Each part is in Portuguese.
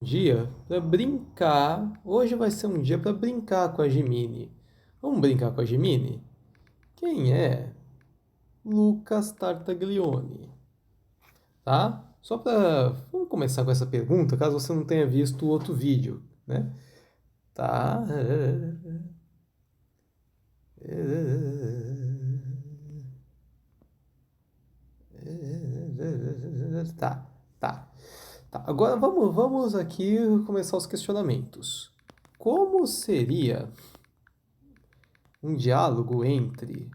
Dia para brincar. Hoje vai ser um dia para brincar com a Gemini. Vamos brincar com a Gemini? Quem é? Lucas Tartaglione, tá? Só para vamos começar com essa pergunta, caso você não tenha visto o outro vídeo, né? Tá? Tá, tá. Tá, agora vamos aqui começar os questionamentos. Como seria um diálogo entre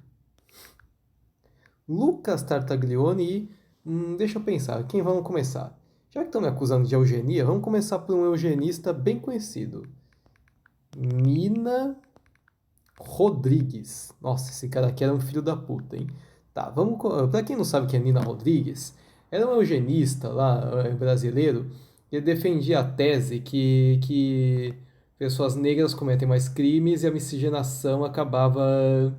Lucas Tartaglione e. Deixa eu pensar, quem vamos começar? Já que estão me acusando de eugenia, vamos começar por um eugenista bem conhecido. Nina Rodrigues. Nossa, esse cara aqui era um filho da puta, hein? Tá, vamos. Pra quem não sabe quem é Nina Rodrigues, era um eugenista lá, brasileiro, que defendia a tese que pessoas negras cometem mais crimes e a miscigenação acabava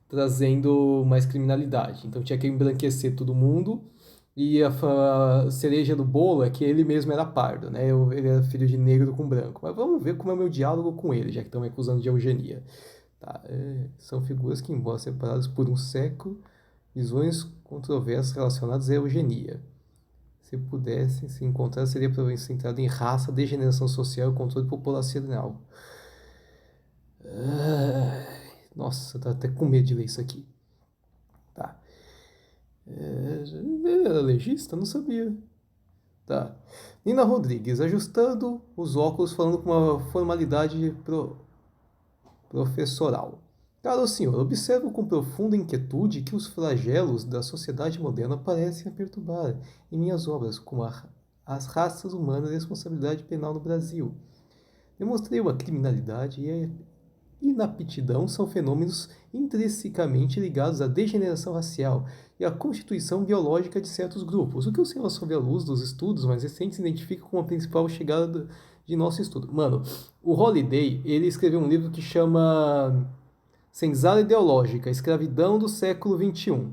trazendo mais criminalidade. Então tinha que embranquecer todo mundo. E a cereja do bolo é que ele mesmo era pardo, né? Ele era filho de negro com branco. Mas vamos ver como é o meu diálogo com ele, já que estão me acusando de eugenia. Tá, são figuras que, embora separadas por um século, visões controversas relacionadas à eugenia. Se pudessem se encontrar, seria provavelmente centrado em raça, degeneração social e controle populacional. Nossa, tá até com medo de ler isso aqui. Tá. Ele era legista? Não sabia. Tá. Nina Rodrigues, ajustando os óculos, falando com uma formalidade professoral. Caro senhor, observo com profunda inquietude que os flagelos da sociedade moderna parecem a perturbar em minhas obras, como as raças humanas e a responsabilidade penal no Brasil. Demonstrei uma criminalidade e a inaptidão são fenômenos intrinsecamente ligados à degeneração racial e à constituição biológica de certos grupos. O que o senhor, sob a luz dos estudos mais recentes, identifica como a principal chegada de nosso estudo? Mano, o Holiday, ele escreveu um livro que chama Senzala Ideológica, Escravidão do Século XXI,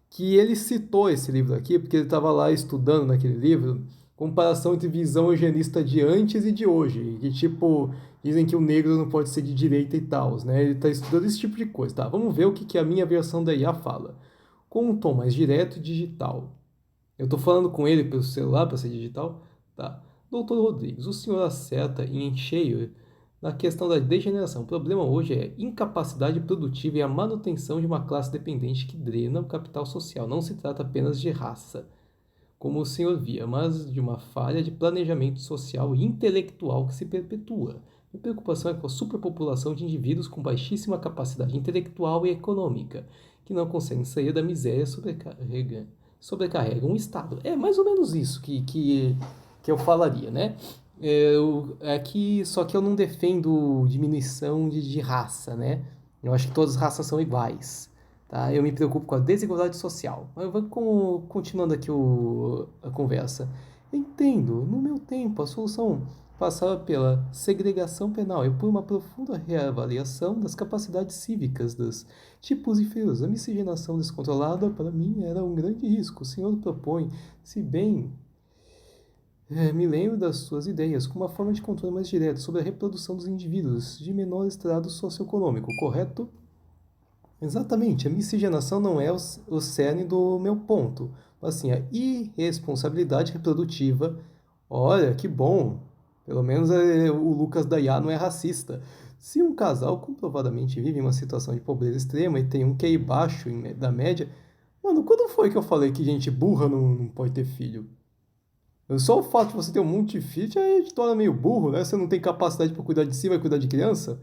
que ele citou esse livro aqui, porque ele estava lá estudando naquele livro comparação entre visão eugenista de antes e de hoje, que tipo, dizem que o negro não pode ser de direita e tal, né? Ele está estudando esse tipo de coisa, tá? Vamos ver o que a minha versão da IA fala. Com um tom mais direto e digital. Eu estou falando com ele pelo celular para ser digital? Tá. Doutor Rodrigues, o senhor acerta em cheio na questão da degeneração. O problema hoje é incapacidade produtiva e a manutenção de uma classe dependente que drena o capital social. Não se trata apenas de raça, como o senhor via, mas de uma falha de planejamento social e intelectual que se perpetua. Minha preocupação é com a superpopulação de indivíduos com baixíssima capacidade intelectual e econômica, que não conseguem sair da miséria e sobrecarregam o Estado. É mais ou menos isso que eu falaria, né? Só que eu não defendo diminuição de raça, né? Eu acho que todas as raças são iguais. Tá? Eu me preocupo com a desigualdade social. Mas continuando aqui a conversa. Entendo, no meu tempo, a solução passava pela segregação penal e por uma profunda reavaliação das capacidades cívicas dos tipos inferiores. A miscigenação descontrolada, para mim, era um grande risco. O senhor propõe, se bem me lembro das suas ideias como uma forma de controle mais direto sobre a reprodução dos indivíduos de menor estrado socioeconômico, correto? Exatamente, a miscigenação não é o cerne do meu ponto. Assim, a irresponsabilidade reprodutiva. Olha, que bom. Pelo menos o Lucas Dayá não é racista. Se um casal comprovadamente vive em uma situação de pobreza extrema e tem um QI baixo da média. Mano, quando foi que eu falei que gente burra não pode ter filho? Só o fato de você ter um monte de filho já te torna meio burro, né? Você não tem capacidade para cuidar de si, vai cuidar de criança?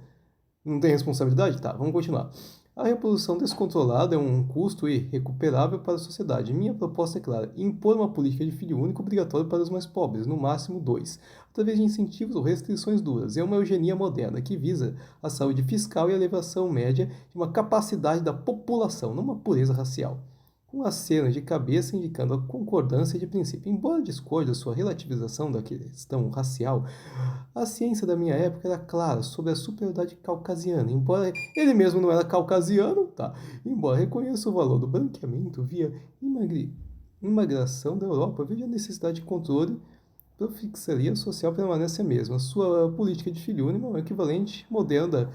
Não tem responsabilidade? Tá, vamos continuar. A reprodução descontrolada é um custo irrecuperável para a sociedade. Minha proposta é clara: impor uma política de filho único obrigatório para os mais pobres, no máximo dois, através de incentivos ou restrições duras. É uma eugenia moderna que visa a saúde fiscal e a elevação média de uma capacidade da população, não uma pureza racial. Com aceno de cabeça indicando a concordância de princípio. Embora discorde sua relativização da questão racial, a ciência da minha época era clara sobre a superioridade caucasiana, embora ele mesmo não era caucasiano, tá? Embora reconheça o valor do branqueamento via imigração da Europa, veja a necessidade de controle profixaria social permanece a mesma. Sua política de filho único é um equivalente moderno da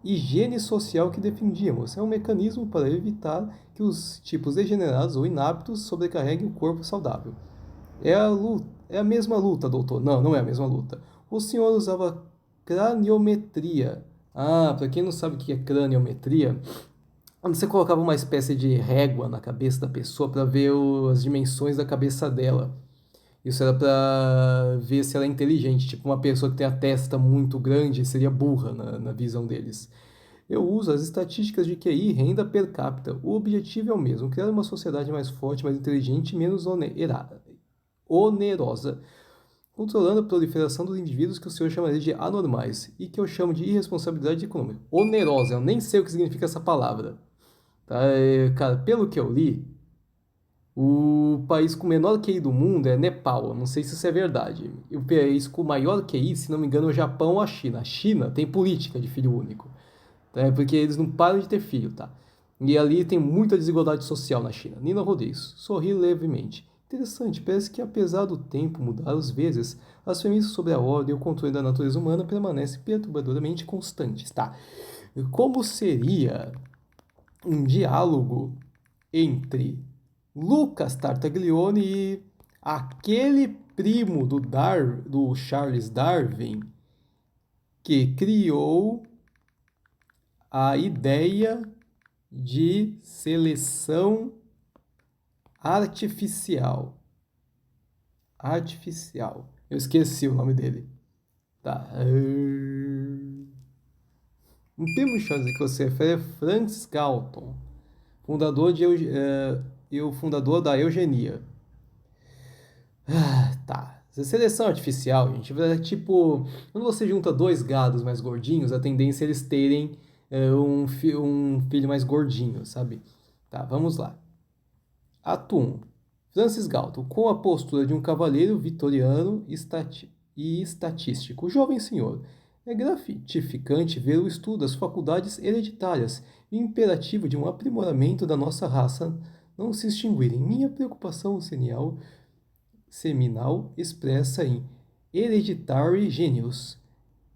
higiene social que defendíamos. É um mecanismo para evitar que os tipos degenerados ou inaptos sobrecarreguem o corpo saudável. É a mesma luta, doutor. Não, não é a mesma luta. O senhor usava craniometria. Ah, para quem não sabe o que é craniometria, você colocava uma espécie de régua na cabeça da pessoa para ver as dimensões da cabeça dela. Isso era para ver se ela é inteligente. Tipo, uma pessoa que tem a testa muito grande seria burra na visão deles. Eu uso as estatísticas de QI e renda per capita. O objetivo é o mesmo: criar uma sociedade mais forte, mais inteligente e menos onerosa, controlando a proliferação dos indivíduos que o senhor chamaria de anormais e que eu chamo de irresponsabilidade econômica. Onerosa, eu nem sei o que significa essa palavra. Tá? Cara, pelo que eu li, o país com o menor QI do mundo é Nepal. Eu não sei se isso é verdade. E o país com o maior QI, se não me engano, é o Japão ou a China. A China tem política de filho único. Tá? Porque eles não param de ter filho, tá? E ali tem muita desigualdade social na China. Nina Rodrigues sorri levemente. Interessante, parece que apesar do tempo mudar às vezes, as premissas sobre a ordem e o controle da natureza humana permanecem perturbadoramente constantes, tá? Como seria um diálogo entre Lucas Tartaglione e aquele primo do Charles Darwin que criou a ideia de seleção artificial. Artificial. Eu esqueci o nome dele. Tá. Um primo Charles que você refere é Francis Galton, fundador e o fundador da eugenia. Tá. Seleção artificial, gente, é tipo, quando você junta dois gados mais gordinhos, a tendência é eles terem um filho mais gordinho, sabe? Tá, vamos lá. Ato 1. Francis Galton, com a postura de um cavalheiro vitoriano e estatístico. Jovem senhor, é gratificante ver o estudo das faculdades hereditárias e o imperativo de um aprimoramento da nossa raça não se extinguirem. Minha preocupação seminal expressa em Hereditary Genius.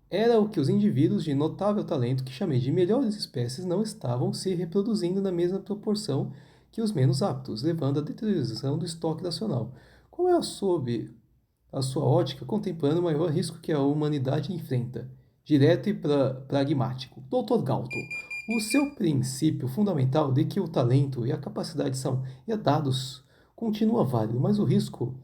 Era o que os indivíduos de notável talento que chamei de melhores espécies não estavam se reproduzindo na mesma proporção que os menos aptos, levando à deterioração do estoque nacional. Qual é sob a sua ótica, contemplando o maior risco que a humanidade enfrenta? Direto e pragmático. Dr. Galton, o seu princípio fundamental de que o talento e a capacidade são herdados continua válido, mas o risco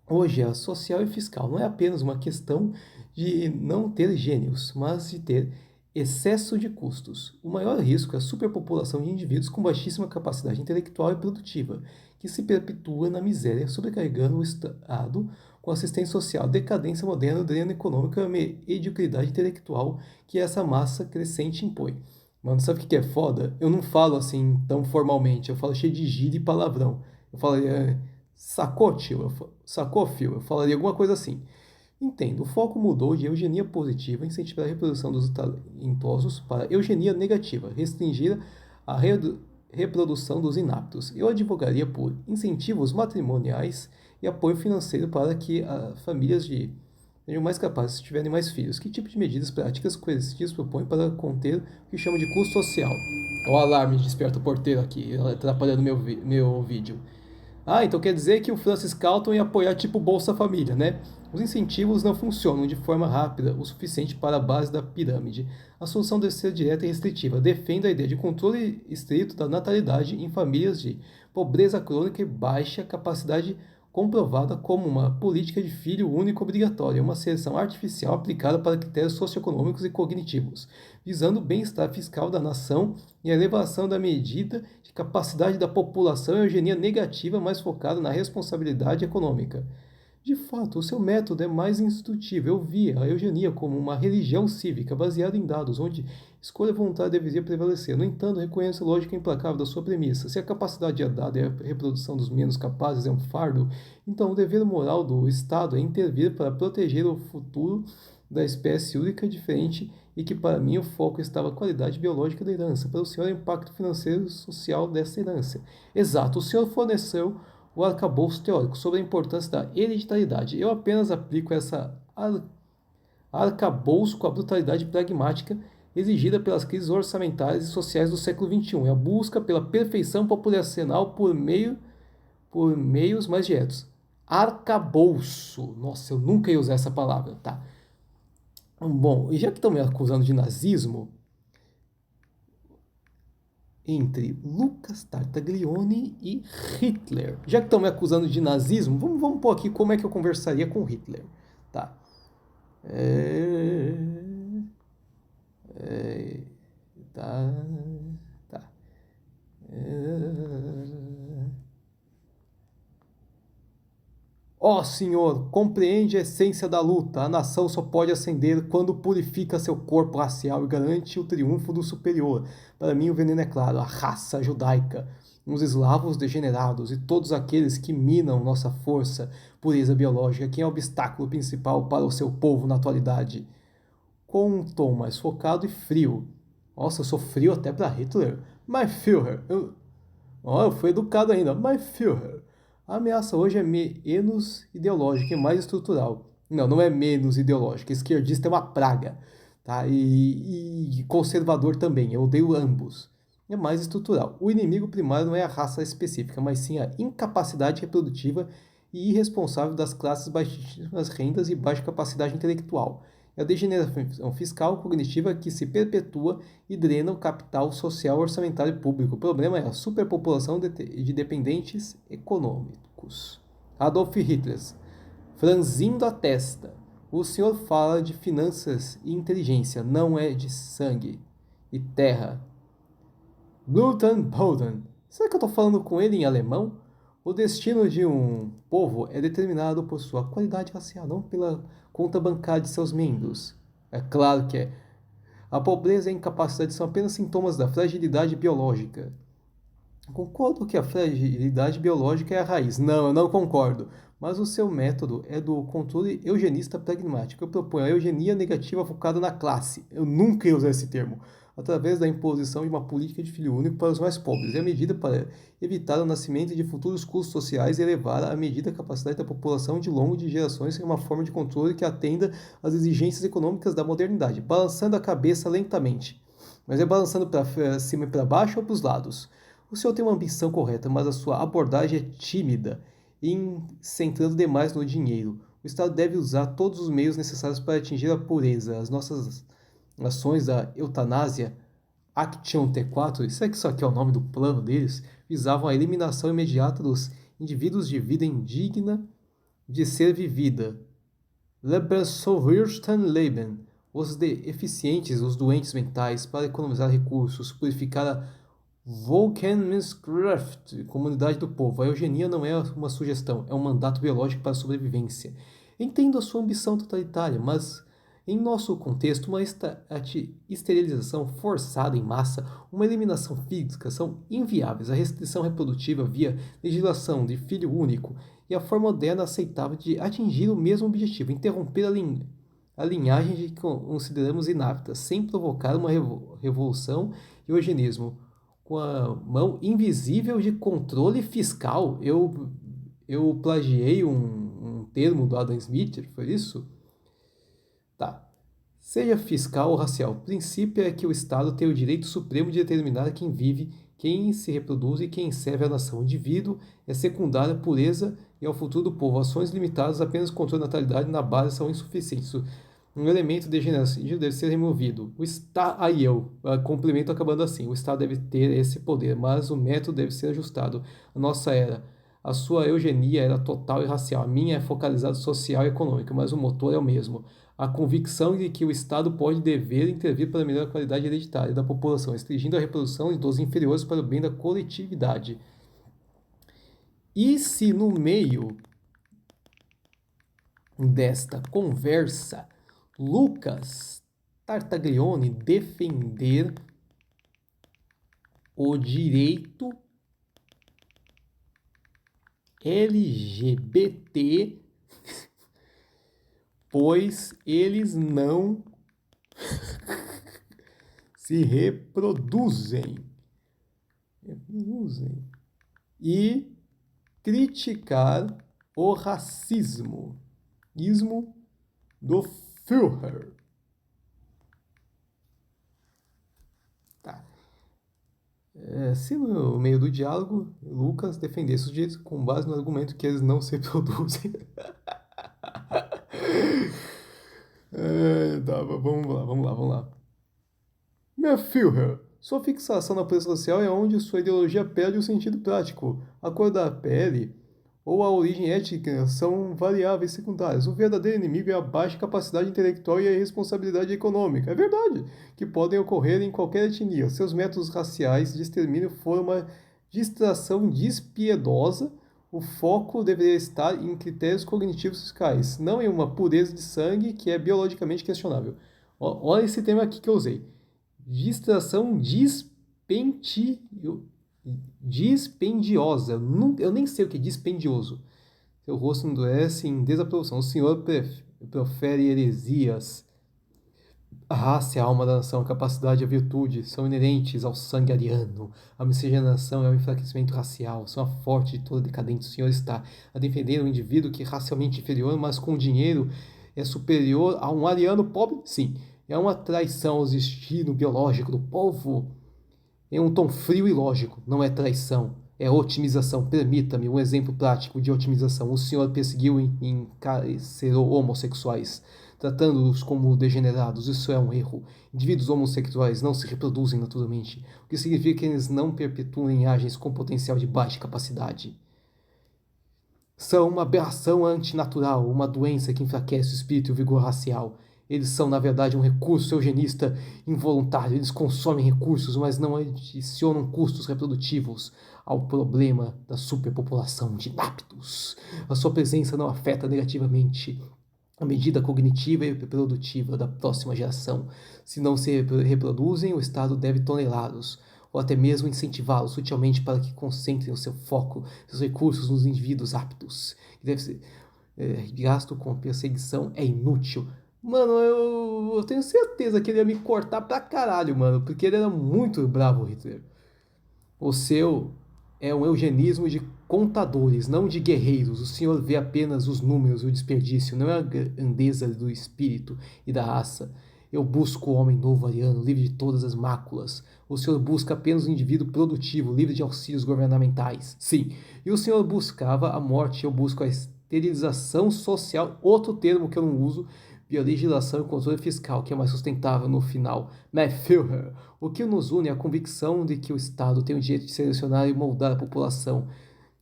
hoje é social e fiscal. Não é apenas uma questão de não ter gênios, mas de ter excesso de custos. O maior risco é a superpopulação de indivíduos com baixíssima capacidade intelectual e produtiva, que se perpetua na miséria, sobrecarregando o Estado com assistência social, decadência moderna, dreno econômico e a mediocridade intelectual que essa massa crescente impõe. Mano, sabe o que é foda? Eu não falo assim tão formalmente, eu falo cheio de gíria e palavrão. Eu falo, sacou, tio? Sacou, fio? Eu falaria alguma coisa assim. Entendo, o foco mudou de eugenia positiva, incentivar a reprodução dos talentosos, para eugenia negativa, restringir a reprodução dos inaptos. Eu advogaria por incentivos matrimoniais e apoio financeiro para que as famílias sejam mais capazes se tiverem mais filhos. Que tipo de medidas práticas coercitivas propõe para conter o que chama de custo social? O alarme desperta o porteiro aqui, atrapalhando meu vídeo. Ah, então quer dizer que o Francis Galton ia apoiar tipo Bolsa Família, né? Os incentivos não funcionam de forma rápida o suficiente para a base da pirâmide. A solução deve ser direta e restritiva. Defendo a ideia de controle estrito da natalidade em famílias de pobreza crônica e baixa capacidade comprovada como uma política de filho único obrigatória, uma seleção artificial aplicada para critérios socioeconômicos e cognitivos, visando o bem-estar fiscal da nação e a elevação da medida de capacidade da população e eugenia negativa mais focada na responsabilidade econômica. De fato, o seu método é mais instrutivo. Eu via a eugenia como uma religião cívica baseada em dados, onde escolha voluntária deveria prevalecer. No entanto, reconheço a lógica implacável da sua premissa. Se a capacidade é dada e a reprodução dos menos capazes é um fardo, então o dever moral do Estado é intervir para proteger o futuro da espécie única e diferente e que para mim o foco estava na qualidade biológica da herança. Para o senhor, é o impacto financeiro e social dessa herança. Exato, o senhor forneceu o arcabouço teórico sobre a importância da hereditariedade. Eu apenas aplico essa arcabouço com a brutalidade pragmática exigida pelas crises orçamentárias e sociais do século XXI. É a busca pela perfeição populacional por meios mais diretos. Arcabouço. Nossa, eu nunca ia usar essa palavra, tá? Bom, e já que estão me acusando de nazismo, entre Lucas Tartaglione e Hitler. Já que estão me acusando de nazismo, vamos pôr aqui como é que eu conversaria com Hitler. Tá. É... É... Tá. Tá. Ó Senhor, compreende a essência da luta. A nação só pode ascender quando purifica seu corpo racial e garante o triunfo do superior. Para mim, o veneno é claro: a raça judaica, os eslavos degenerados e todos aqueles que minam nossa força, pureza biológica, quem é o obstáculo principal para o seu povo na atualidade. Com um tom mais focado e frio. Nossa, eu sou frio até para Hitler. My Führer, eu fui educado ainda. My Führer. A ameaça hoje é menos ideológica e mais estrutural. Não, não é menos ideológica. Esquerdista é uma praga. Tá? E conservador também. Eu odeio ambos. É mais estrutural. O inimigo primário não é a raça específica, mas sim a incapacidade reprodutiva e irresponsável das classes baixíssimas rendas e baixa capacidade intelectual. É a degeneração fiscal cognitiva que se perpetua e drena o capital social orçamentário público. O problema é a superpopulação de dependentes econômicos. Adolf Hitler, franzindo a testa. O senhor fala de finanças e inteligência, não é de sangue e terra. Blutan Boden. Será que eu estou falando com ele em alemão? O destino de um povo é determinado por sua qualidade racial, não pela conta bancária de seus membros. É claro que é. A pobreza e a incapacidade são apenas sintomas da fragilidade biológica. Concordo que a fragilidade biológica é a raiz. Não, eu não concordo. Mas o seu método é do controle eugenista pragmático. Eu proponho a eugenia negativa focada na classe. Eu nunca ia usar esse termo. Através da imposição de uma política de filho único para os mais pobres. É a medida para evitar o nascimento de futuros custos sociais e elevar a medida capacidade da população de longo de gerações em uma forma de controle que atenda às exigências econômicas da modernidade. Balançando a cabeça lentamente. Mas é balançando para cima e para baixo ou para os lados? O senhor tem uma ambição correta, mas a sua abordagem é tímida, centrando demais no dinheiro. O Estado deve usar todos os meios necessários para atingir a pureza. As nossas ações da eutanásia, Action T4, será que isso aqui é o nome do plano deles? Visavam a eliminação imediata dos indivíduos de vida indigna de ser vivida. Leben, os deficientes, os doentes mentais, para economizar recursos, purificar a Volkenmiskraft, comunidade do povo. A eugenia não é uma sugestão, é um mandato biológico para a sobrevivência. Entendo a sua ambição totalitária, mas em nosso contexto, uma esterilização forçada em massa, uma eliminação física são inviáveis. A restrição reprodutiva via legislação de filho único e a forma moderna aceitável de atingir o mesmo objetivo, interromper a linhagem que consideramos inapta, sem provocar uma revolução e eugenismo com a mão invisível de controle fiscal. Eu plagiei um termo do Adam Smith, foi isso? Tá. Seja fiscal ou racial, o princípio é que o Estado tem o direito supremo de determinar quem vive, quem se reproduz e quem serve à nação. O indivíduo é secundário à pureza e ao futuro do povo. Ações limitadas apenas contra a natalidade na base são insuficientes. Um elemento degenerativo deve ser removido. O Estado, aí eu complemento acabando assim. O Estado deve ter esse poder, mas o método deve ser ajustado. A nossa era, a sua eugenia era total e racial. A minha é focalizada social e econômica, mas o motor é o mesmo. A convicção de que o Estado pode e dever intervir para melhorar a qualidade hereditária da população, restringindo a reprodução dos inferiores para o bem da coletividade. E se no meio desta conversa Lucas Tartaglione defender o direito LGBT, pois eles não se reproduzem. E criticar o racismo. Ismo do Führer. Tá. Se no meio do diálogo, Lucas defendesse os direitos com base no argumento que eles não se reproduzem. Tá, vamos lá. Meu Führer, sua fixação na pressão social é onde sua ideologia perde o sentido prático. A cor da pele ou a origem étnica são variáveis secundárias. O verdadeiro inimigo é a baixa capacidade intelectual e a irresponsabilidade econômica. É verdade, que podem ocorrer em qualquer etnia. Seus métodos raciais de extermínio foram uma distração despiedosa. O foco deveria estar em critérios cognitivos fiscais, não em uma pureza de sangue que é biologicamente questionável. Olha esse tema aqui que eu usei. Distração dispendiosa. Eu nem sei o que é dispendioso. Seu rosto endurece em desaprovação. O senhor profere heresias. A raça é a alma da nação, a capacidade e a virtude são inerentes ao sangue ariano. A miscigenação é o enfraquecimento racial, são a forte de toda decadência. O senhor está a defender um indivíduo que é racialmente inferior, mas com dinheiro é superior a um ariano pobre? Sim. É uma traição ao destino biológico do povo. É um tom frio e lógico, não é traição. É otimização. Permita-me um exemplo prático de otimização. O senhor perseguiu e encarcerou homossexuais, tratando-os como degenerados. Isso é um erro. Indivíduos homossexuais não se reproduzem naturalmente, o que significa que eles não perpetuam linhagens com potencial de baixa capacidade. São uma aberração antinatural, uma doença que enfraquece o espírito e o vigor racial. Eles são, na verdade, um recurso eugenista involuntário. Eles consomem recursos, mas não adicionam custos reprodutivos ao problema da superpopulação de inaptos. A sua presença não afeta negativamente a medida cognitiva e reprodutiva da próxima geração. Se não se reproduzem, o Estado deve tolerá-los, ou até mesmo incentivá-los sutilmente para que concentrem o seu foco, seus recursos nos indivíduos aptos. Deve ser gasto com perseguição é inútil. Mano, eu tenho certeza que ele ia me cortar pra caralho, mano, porque ele era muito bravo, Hitler. O seu é um eugenismo de contadores, não de guerreiros. O senhor vê apenas os números e o desperdício, não é a grandeza do espírito e da raça. Eu busco o homem novo ariano, livre de todas as máculas. O senhor busca apenas um indivíduo produtivo, livre de auxílios governamentais. Sim, e o senhor buscava a morte, eu busco a esterilização social, outro termo que eu não uso, via legislação e controle fiscal, que é mais sustentável no final. Mas, Führer, o que nos une é a convicção de que o Estado tem o direito de selecionar e moldar a população,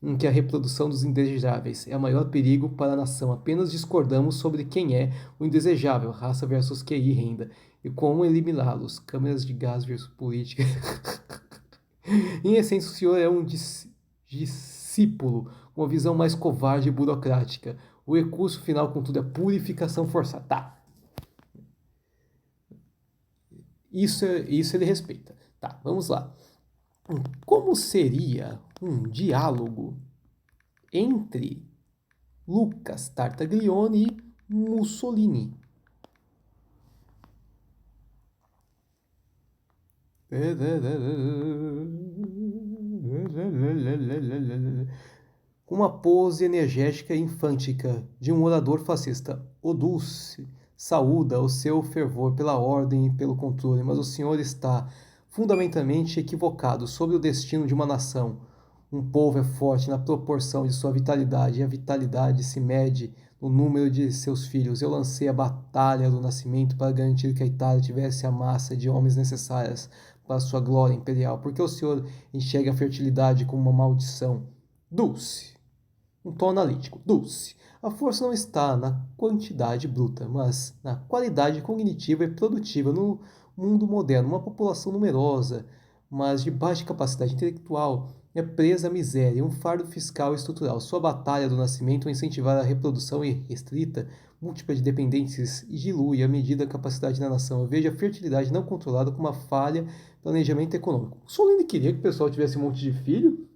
em que a reprodução dos indesejáveis é o maior perigo para a nação. Apenas discordamos sobre quem é o indesejável, raça versus QI, renda, e como eliminá-los, câmeras de gás versus política. Em essência, o senhor é um discípulo, com uma visão mais covarde e burocrática. O recurso final, contudo, é purificação forçada. Tá. Isso ele respeita. Tá, vamos lá. Como seria um diálogo entre Lucas Tartaglione e Mussolini? Uma pose energética e infântica de um orador fascista. O Dulce saúda o seu fervor pela ordem e pelo controle, mas o senhor está fundamentalmente equivocado sobre o destino de uma nação. Um povo é forte na proporção de sua vitalidade, e a vitalidade se mede no número de seus filhos. Eu lancei a batalha do nascimento para garantir que a Itália tivesse a massa de homens necessárias para sua glória imperial, porque o senhor enxerga a fertilidade como uma maldição. Dulce. Um tom analítico. Dulce. A força não está na quantidade bruta, mas na qualidade cognitiva e produtiva no mundo moderno. Uma população numerosa, mas de baixa capacidade intelectual, é presa à miséria, um fardo fiscal e estrutural. Sua batalha do nascimento é incentivar a reprodução irrestrita, múltipla de dependências e dilui a medida da capacidade da nação. Eu vejo a fertilidade não controlada como uma falha planejamento econômico. O Solene queria que o pessoal tivesse um monte de filho?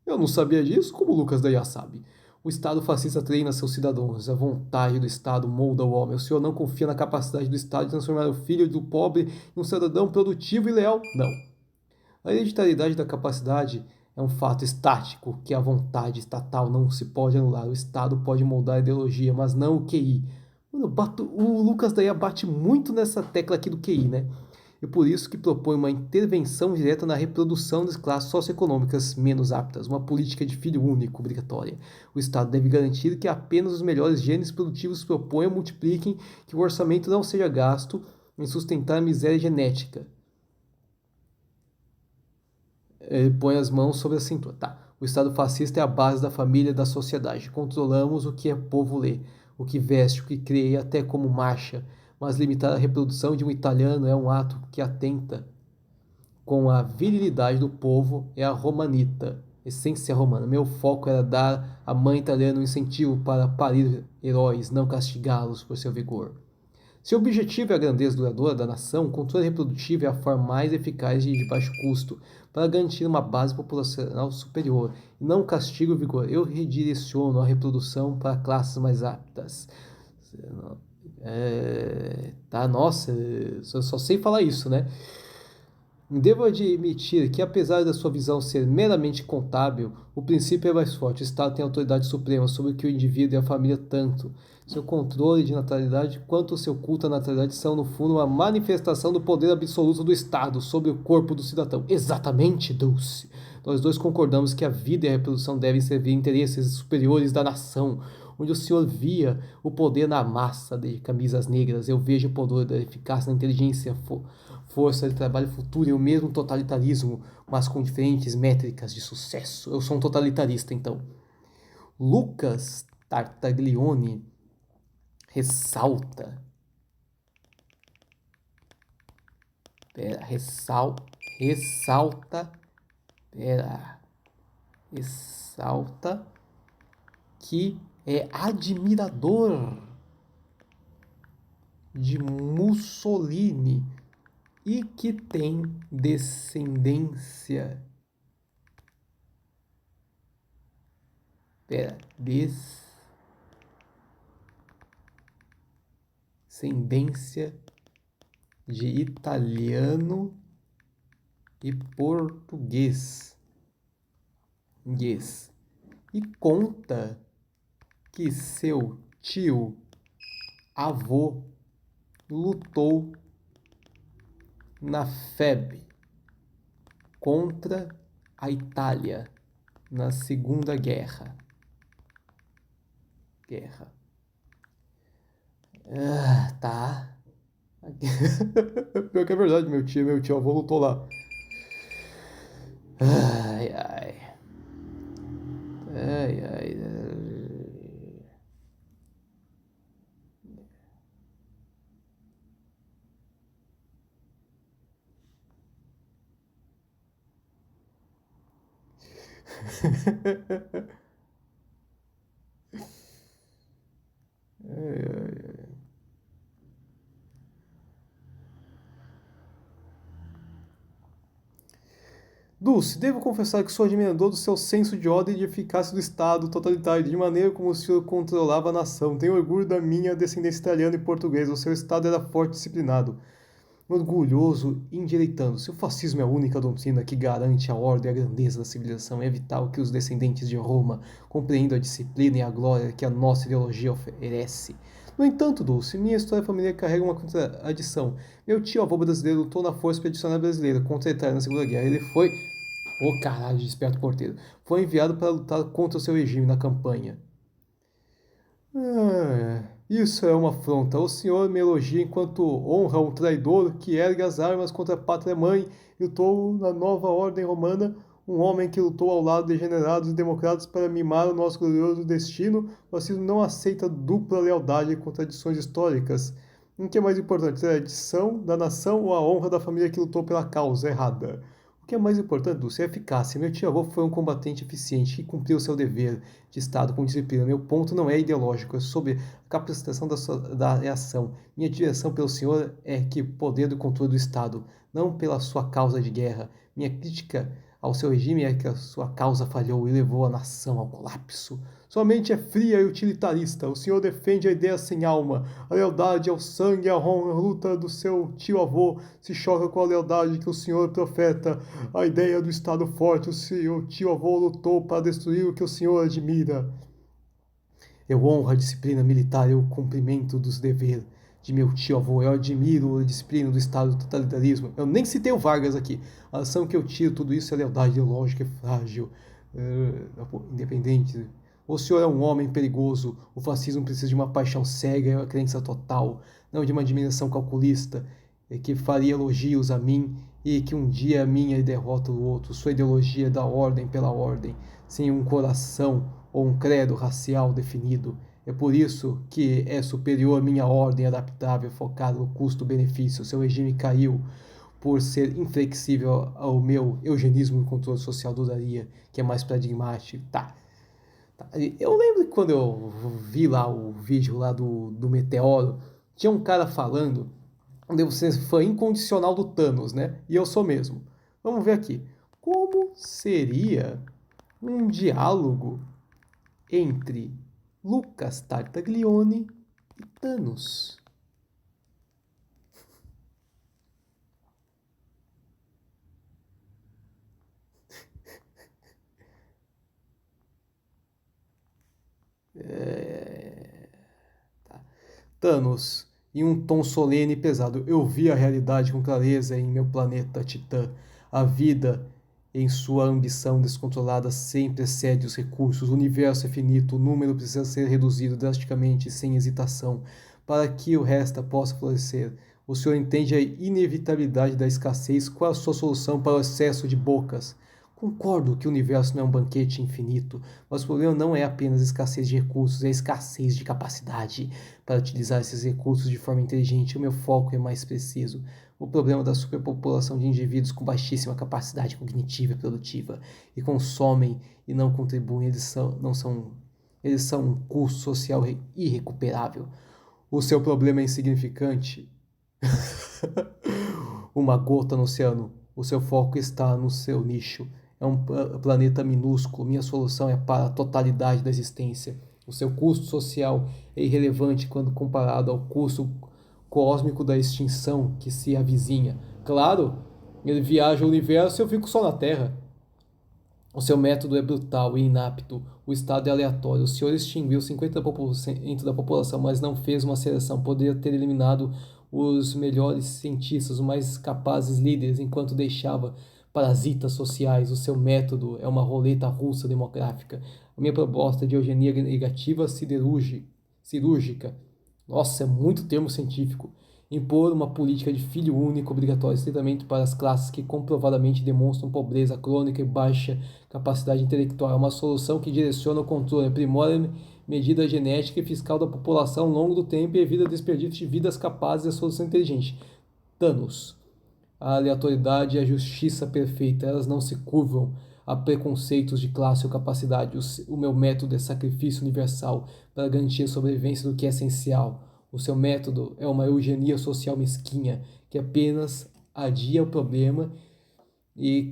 Eu não sabia disso, como o Lucas daí já sabe. O Estado fascista treina seus cidadãos. A vontade do Estado molda o homem. O senhor não confia na capacidade do Estado de transformar o filho do pobre em um cidadão produtivo e leal? Não. A hereditariedade da capacidade É um fato estático que a vontade estatal não se pode anular. O Estado pode moldar a ideologia, mas não o QI. Mano, o Lucas daí bate muito nessa tecla aqui do QI, né? E por isso que propõe uma intervenção direta na reprodução das classes socioeconômicas menos aptas, uma política de filho único obrigatória. O Estado deve garantir que apenas os melhores genes produtivos proponham, multipliquem, que o orçamento não seja gasto em sustentar a miséria genética. Ele põe as mãos sobre a cintura. Tá. O Estado fascista é a base da família e da sociedade. Controlamos o que o povo lê, o que veste, o que crê e até como marcha. Mas limitar a reprodução de um italiano é um ato que atenta com a virilidade do povo é a romanita, essência romana. Meu foco era dar à mãe italiana um incentivo para parir heróis, não castigá-los por seu vigor. Se o objetivo é a grandeza duradoura da nação, o controle reprodutivo é a forma mais eficaz e de baixo custo para garantir uma base populacional superior, e não castigo o vigor. Eu redireciono a reprodução para classes mais aptas. Tá, nossa, eu só sei falar isso, né? Devo admitir que, apesar da sua visão ser meramente contábil, o princípio é mais forte. O Estado tem autoridade suprema sobre o que o indivíduo e a família tanto. Seu controle de natalidade quanto o seu culto à natalidade são, no fundo, uma manifestação do poder absoluto do Estado sobre o corpo do cidadão. Exatamente, Dulce. Nós dois concordamos que a vida e a reprodução devem servir interesses superiores da nação. Onde o senhor via o poder na massa de camisas negras, eu vejo o poder da eficácia na inteligência, força de trabalho futuro e o mesmo totalitarismo, mas com diferentes métricas de sucesso. Eu sou um totalitarista, então. Lucas Tartaglione ressalta. Ressalta que é admirador de Mussolini e que tem descendência. Descendência de italiano e português. E conta que seu tio avô lutou na FEB contra a Itália na Segunda Guerra. Tá. Pior que é verdade, meu tio avô lutou lá. Ai. Dulce, devo confessar que sou admirador do seu senso de ordem e de eficácia do Estado totalitário, de maneira como o senhor controlava a nação. Tenho orgulho da minha descendência italiana e portuguesa. O seu Estado era forte e disciplinado. Orgulhoso e endireitando-se. O fascismo é a única doutrina que garante a ordem e a grandeza da civilização. É vital que os descendentes de Roma compreendam a disciplina e a glória que a nossa ideologia oferece. No entanto, Dulce, minha história familiar carrega uma contradição. Meu tio avô brasileiro lutou na Força Expedicionária Brasileira contra a Itália na Segunda Guerra. Ele foi... caralho, desperto porteiro. Foi enviado para lutar contra o seu regime na campanha. Isso é uma afronta. O senhor me elogia enquanto honra um traidor que ergue as armas contra a pátria-mãe e lutou na nova ordem romana, um homem que lutou ao lado de generados e democratas para mimar o nosso glorioso destino. O fascismo não aceita dupla lealdade e contradições históricas. O que é mais importante, a tradição da nação ou a honra da família que lutou pela causa errada? O que é mais importante, Dulce, é a eficácia. Meu tio-avô foi um combatente eficiente que cumpriu seu dever de Estado com disciplina. Meu ponto não é ideológico, é sobre a capacitação da reação. Minha direção pelo senhor é que poder do controle do Estado, não pela sua causa de guerra. Minha crítica ao seu regime é que a sua causa falhou e levou a nação ao colapso. Sua mente é fria e utilitarista. O senhor defende a ideia sem alma. A lealdade ao sangue e a honra, a luta do seu tio-avô se choca com a lealdade que o senhor profeta. A ideia do Estado forte, o seu tio-avô lutou para destruir o que o senhor admira. Eu honro a disciplina militar e o cumprimento dos deveres de meu tio-avô. Eu admiro a disciplina do Estado do totalitarismo. Eu nem citei o Vargas aqui. A ação que eu tiro, tudo isso é lealdade ideológica e frágil. Independente. O senhor é um homem perigoso. O fascismo precisa de uma paixão cega e uma crença total, não de uma admiração calculista que faria elogios a mim e que um dia a minha derrota o outro. Sua ideologia é da ordem pela ordem, sem um coração ou um credo racial definido. É por isso que é superior à minha ordem adaptável, focada no custo-benefício. Seu regime caiu por ser inflexível ao meu eugenismo e controle social duraria, que é mais pragmático. Tá. Eu lembro que quando eu vi lá o vídeo lá do Meteoro, tinha um cara falando, devo ser fã incondicional do Thanos, né? E eu sou mesmo. Vamos ver aqui. Como seria um diálogo entre Lucas Tartaglione e Thanos? Tá. Thanos, em um tom solene e pesado, eu vi a realidade com clareza em meu planeta Titã. A vida, em sua ambição descontrolada, sempre excede os recursos. O universo é finito, o número precisa ser reduzido drasticamente, sem hesitação, para que o resto possa florescer. O senhor entende a inevitabilidade da escassez? Qual a sua solução para o excesso de bocas? Concordo que o universo não é um banquete infinito, mas o problema não é apenas a escassez de recursos, é a escassez de capacidade para utilizar esses recursos de forma inteligente. O meu foco é mais preciso. O problema da superpopulação de indivíduos com baixíssima capacidade cognitiva e produtiva e consomem e não contribuem, eles são um custo social irrecuperável. O seu problema é insignificante. Uma gota no oceano. O seu foco está no seu nicho. É um planeta minúsculo. Minha solução é para a totalidade da existência. O seu custo social é irrelevante quando comparado ao custo cósmico da extinção que se avizinha. Claro, ele viaja o universo e eu fico só na Terra. O seu método é brutal e inapto. O estado é aleatório. O senhor extinguiu 50% da população, mas não fez uma seleção. Poderia ter eliminado os melhores cientistas, os mais capazes líderes, enquanto deixava parasitas sociais. O seu método é uma roleta russa demográfica. A minha proposta de eugenia negativa cirúrgica. Nossa, é muito termo científico. Impor uma política de filho único obrigatória estritamente para as classes que comprovadamente demonstram pobreza crônica e baixa capacidade intelectual. É uma solução que direciona o controle, aprimora a medida genética e fiscal da população ao longo do tempo e evita desperdício de vidas capazes de solução inteligente. Thanos. A aleatoriedade e a justiça perfeita, elas não se curvam a preconceitos de classe ou capacidade. O meu método é sacrifício universal para garantir a sobrevivência do que é essencial. O seu método é uma eugenia social mesquinha que apenas adia o problema e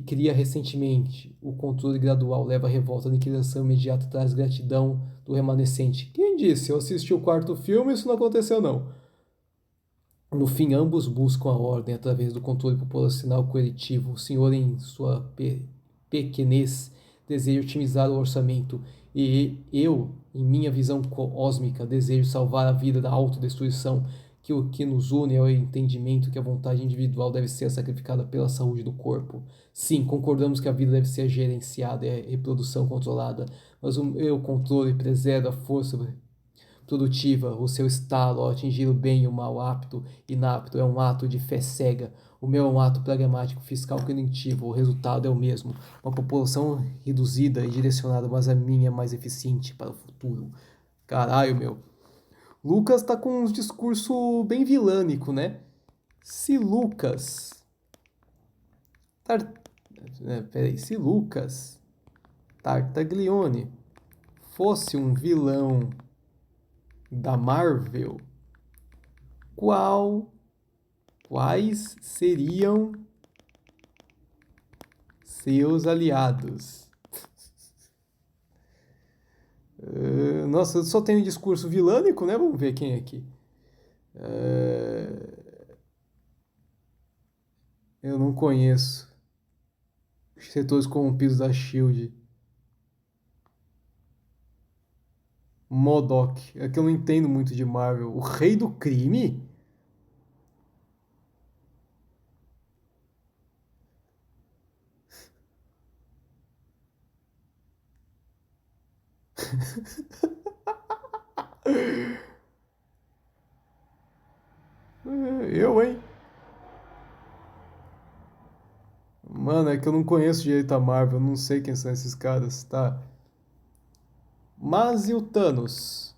cria ressentimento. O controle gradual leva à revolta, a aniquilação imediata traz gratidão do remanescente. Quem disse? Eu assisti o quarto filme e isso não aconteceu não. No fim, ambos buscam a ordem através do controle populacional coercitivo. O senhor, em sua pequenez, deseja otimizar o orçamento, e eu, em minha visão cósmica, desejo salvar a vida da autodestruição, que o que nos une é o entendimento que a vontade individual deve ser sacrificada pela saúde do corpo. Sim, concordamos que a vida deve ser gerenciada e a reprodução controlada, mas o meu controle preserva a força produtiva. O seu estalo ao atingir o bem e o mal, apto, inapto, é um ato de fé cega. O meu é um ato pragmático, fiscal, cognitivo. O resultado é o mesmo. Uma população reduzida e direcionada, mas a minha é mais eficiente para o futuro. Caralho, meu. Lucas tá com um discurso bem vilânico, né? Se Lucas. Tar... Peraí. Se Lucas Tartaglione fosse um vilão da Marvel, quais seriam Seus aliados. Nossa, eu só tenho um discurso vilânico, né? Vamos ver quem é aqui. Eu não conheço. Os setores corrompidos da Shield. MODOK. É que eu não entendo muito de Marvel. O Rei do Crime? Eu, hein? Mano, é que eu não conheço direito a Marvel. Eu não sei quem são esses caras, tá? Mas e o Thanos?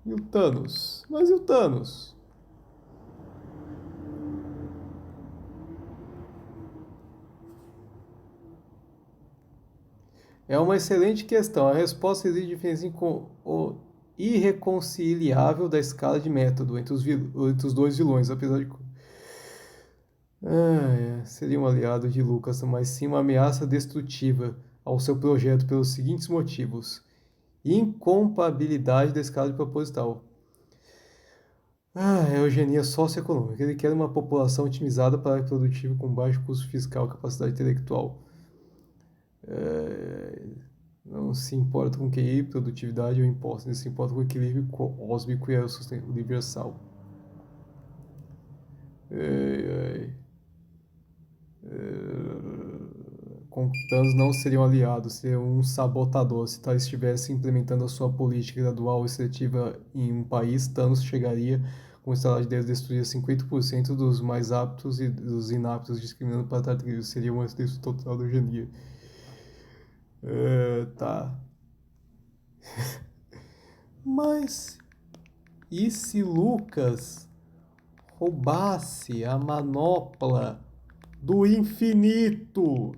E o Thanos? Mas e o Thanos? É uma excelente questão. A resposta exige diferença o irreconciliável da escala de método entre os dois vilões, apesar de. Seria um aliado de Lucas, mas sim uma ameaça destrutiva ao seu projeto pelos seguintes motivos: incompatibilidade da escala de proposital. É eugenia socioeconômica. Ele quer uma população otimizada para produtiva com baixo custo fiscal e capacidade intelectual. Não se importa com QI, produtividade ou impostos, ele se importa com o equilíbrio cósmico e a sustento universal. Com Thanos não seriam aliados, seriam um sabotador. Se Thanos estivesse implementando a sua política gradual e seletiva em um país, Thanos chegaria com o estalar de dedos, destruiria 50% dos mais aptos e dos inaptos, discriminando para tartarugas. Seria uma destruição total da eugenia. Tá. Mas e se Lucas roubasse a manopla do infinito?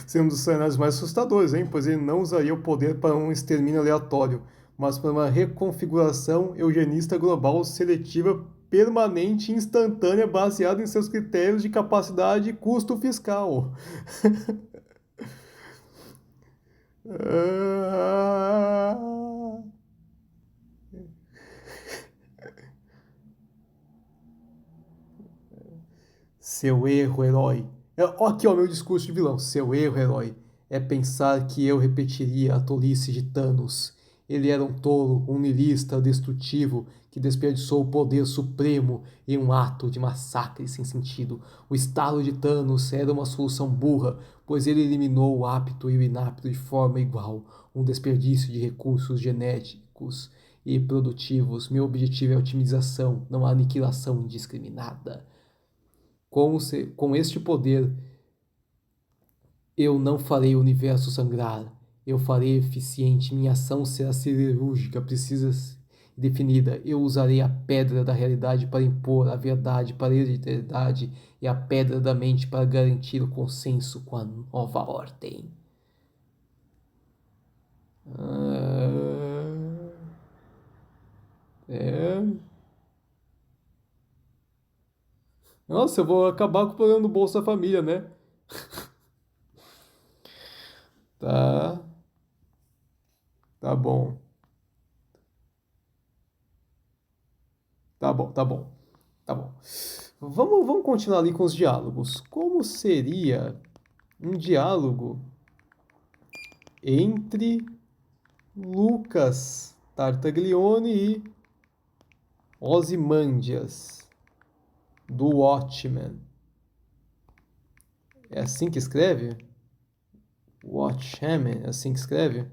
Seria um dos cenários mais assustadores, hein? Pois ele não usaria o poder para um extermínio aleatório, mas para uma reconfiguração eugenista global seletiva permanente e instantânea baseada em seus critérios de capacidade e custo fiscal. Seu erro, herói. Aqui, ó, meu discurso de vilão. Seu erro, herói, é pensar que eu repetiria a tolice de Thanos. Ele era um tolo, um niilista destrutivo que desperdiçou o poder supremo em um ato de massacre sem sentido. O estalo de Thanos era uma solução burra, pois ele eliminou o apto e o inapto de forma igual, um desperdício de recursos genéticos e produtivos. Meu objetivo é a otimização, não a aniquilação indiscriminada. Com este poder, eu não farei o universo sangrar. Eu farei eficiente. Minha ação será cirúrgica, precisa e definida. Eu usarei a pedra da realidade para impor a verdade para a eternidade e a pedra da mente para garantir o consenso com a nova ordem. É. Nossa, eu vou acabar com o problema do Bolsa Família, né? Tá. Tá bom. Tá bom, tá bom. Tá bom. Vamos continuar ali com os diálogos. Como seria um diálogo entre Lucas Tartaglione e Ozymandias, do Watchmen? É assim que escreve? Watchmen, é assim que escreve?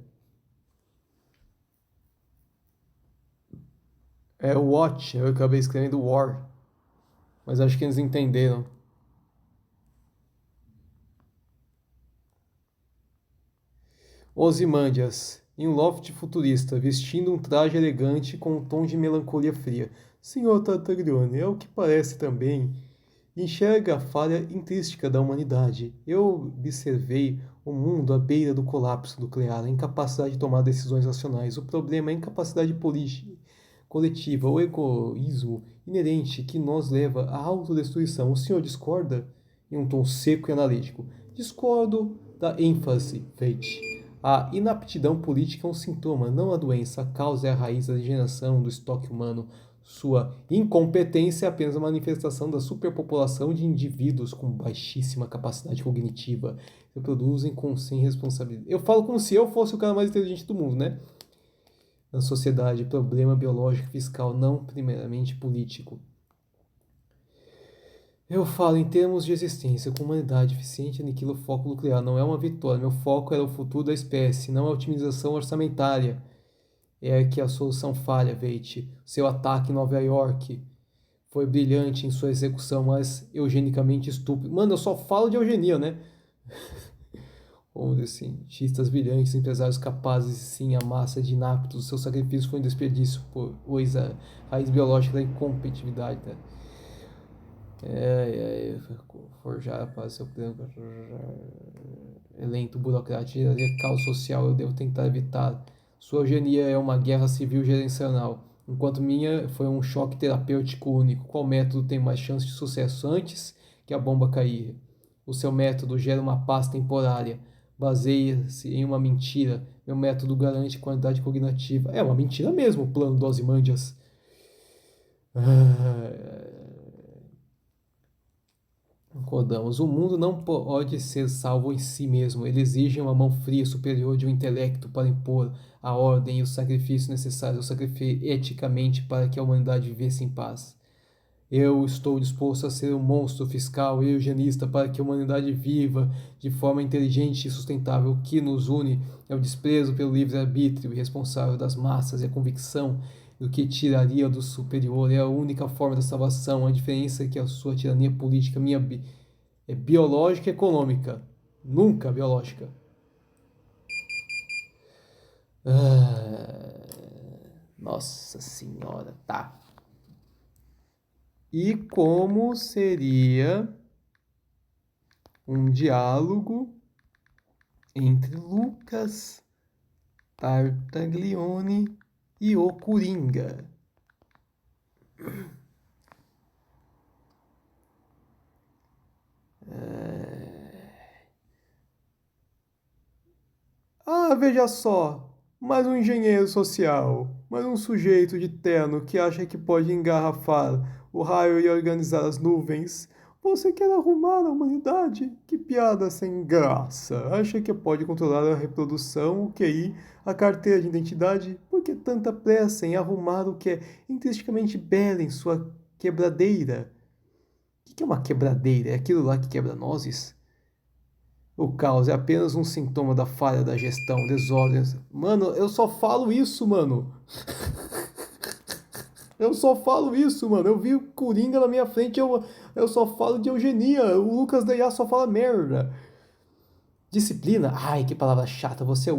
É Watch, eu acabei escrevendo War, mas acho que eles entenderam. Ozymandias, em um loft futurista, vestindo um traje elegante com um tom de melancolia fria. Senhor Tartaglione, é o que parece também enxerga a falha intrínseca da humanidade. Eu observei o mundo à beira do colapso nuclear, a incapacidade de tomar decisões racionais. O problema é a incapacidade política coletiva, o egoísmo inerente que nos leva à autodestruição. O senhor discorda? Em um tom seco e analítico. Discordo da ênfase, Fate. A inaptidão política é um sintoma, não a doença. A causa é a raiz da degeneração do estoque humano. Sua incompetência é apenas a manifestação da superpopulação de indivíduos com baixíssima capacidade cognitiva. Reproduzem sem responsabilidade. Eu falo como se eu fosse o cara mais inteligente do mundo, né? Na sociedade, problema biológico e fiscal, não primeiramente político. Eu falo em termos de existência, com humanidade eficiente aniquila o foco nuclear. Não é uma vitória. Meu foco era o futuro da espécie, não a otimização orçamentária. É que a solução falha, Veit. Seu ataque em Nova York foi brilhante em sua execução, mas eugenicamente estúpido. Mano, eu só falo de eugenia, né? Onde cientistas brilhantes, empresários capazes, sim, a massa de inaptos, seu sacrifício foi um desperdício, pois a raiz biológica da incompetitividade, né? Forjar a paz, seu plano, lento, burocrático, caos social, eu devo tentar evitar. Sua eugenia é uma guerra civil gerencial, enquanto minha foi um choque terapêutico único. Qual método tem mais chance de sucesso antes que a bomba cair? O seu método gera uma paz temporária, baseia-se em uma mentira. Meu método garante qualidade cognitiva. É uma mentira mesmo, o plano do Ozymandias. Concordamos. O mundo não pode ser salvo em si mesmo. Ele exige uma mão fria superior de um intelecto para impor a ordem e o sacrifício necessário. Eu sacrifiquei eticamente para que a humanidade vivesse em paz. Eu estou disposto a ser um monstro fiscal e eugenista para que a humanidade viva de forma inteligente e sustentável. O que nos une é o desprezo pelo livre-arbítrio irresponsável das massas e a convicção do que tiraria do superior. É a única forma da salvação. A diferença é que a sua tirania política é biológica e econômica. Nunca biológica. Nossa senhora, tá. E como seria um diálogo entre Lucas Tartaglione e o Coringa? Veja só, mais um engenheiro social, mais um sujeito de terno que acha que pode engarrafar o raio e organizar as nuvens. Você quer arrumar a humanidade? Que piada sem graça! Acha que pode controlar a reprodução, o QI, a carteira de identidade? Por que tanta pressa em arrumar o que é intrinsecamente belo em sua quebradeira? O que é uma quebradeira? É aquilo lá que quebra nozes? O caos é apenas um sintoma da falha da gestão, desordens. Mano, eu só falo isso, mano. Eu só falo isso, mano. Eu vi o Coringa na minha frente, eu só falo de eugenia. O Lucas Deia só fala merda. Disciplina? Ai, que palavra chata. Você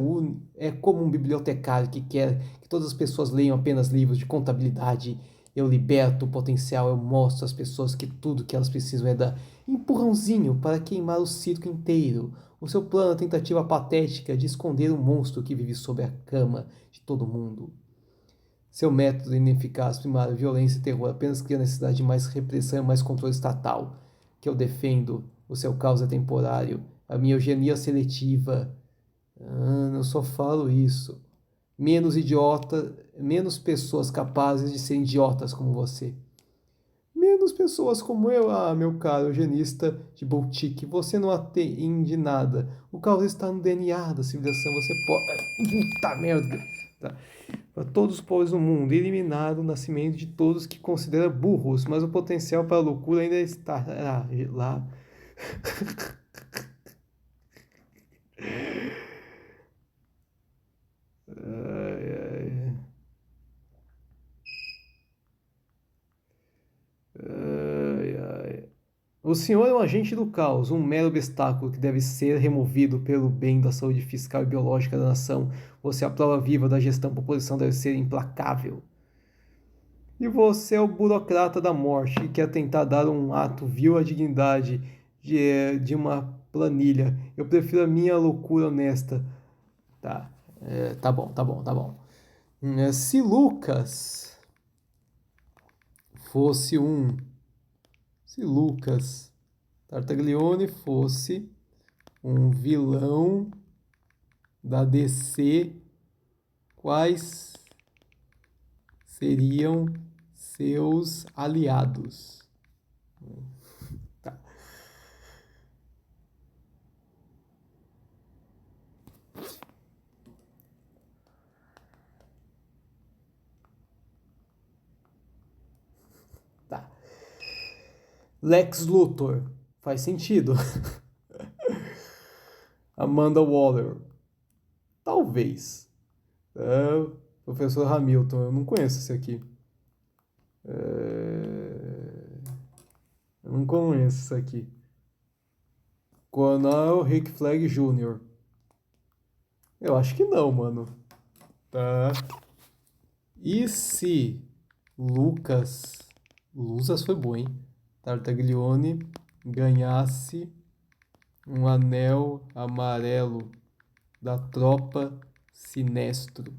é como um bibliotecário que quer que todas as pessoas leiam apenas livros de contabilidade. Eu liberto o potencial, eu mostro às pessoas que tudo que elas precisam é dar empurrãozinho para queimar o circo inteiro. O seu plano é a tentativa patética de esconder o monstro que vive sob a cama de todo mundo. Seu método ineficaz, primário, violência e terror apenas cria necessidade de mais repressão e mais controle estatal. Que eu defendo. O seu caos é temporário. A minha eugenia seletiva. Eu só falo isso. Menos idiota, menos pessoas capazes de ser idiotas como você. Menos pessoas como eu, meu caro eugenista de boutique. Você não atende nada. O caos está no DNA da civilização. Você pode. Puta merda! Tá. Para todos os povos do mundo, eliminar o nascimento de todos que considera burros, mas o potencial para a loucura ainda está lá. Ai, ai. Ai, ai. O senhor é um agente do caos, um mero obstáculo que deve ser removido pelo bem da saúde fiscal e biológica da nação. Você é a prova viva da gestão por posição deve ser implacável. E você é o burocrata da morte que quer tentar dar um ato vil à dignidade de uma planilha. Eu prefiro a minha loucura honesta. Tá, tá bom, tá bom, tá bom. Se Lucas fosse um. Se Lucas Tartaglione fosse um vilão da DC, quais seriam seus aliados? Tá. Tá. Lex Luthor. Faz sentido. Amanda Waller. Talvez. Professor Hamilton. Eu não conheço esse aqui. Eu não conheço esse aqui. Coronel Rick Flag Jr. Eu acho que não, mano. Tá. E se Lucas foi bom, hein? Tartaglione ganhasse um anel amarelo da tropa Sinestro?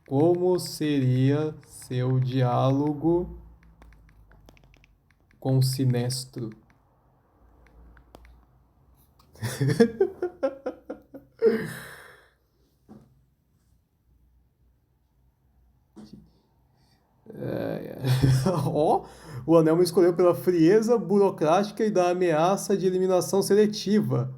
Como seria seu diálogo com Sinestro? Ó, o anel me escolheu pela frieza burocrática e da ameaça de eliminação seletiva.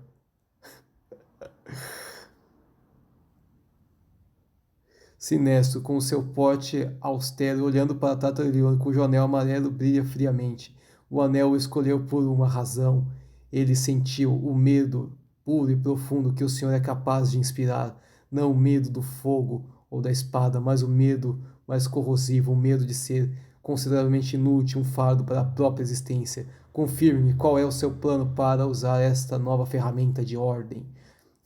Sinestro, com seu porte austero, olhando para Tartaglione, cujo anel amarelo brilha friamente. O anel o escolheu por uma razão. Ele sentiu o medo puro e profundo que o Senhor é capaz de inspirar. Não o medo do fogo ou da espada, mas o medo mais corrosivo, o medo de ser consideravelmente inútil, um fardo para a própria existência. Confirme-me qual é o seu plano para usar esta nova ferramenta de ordem.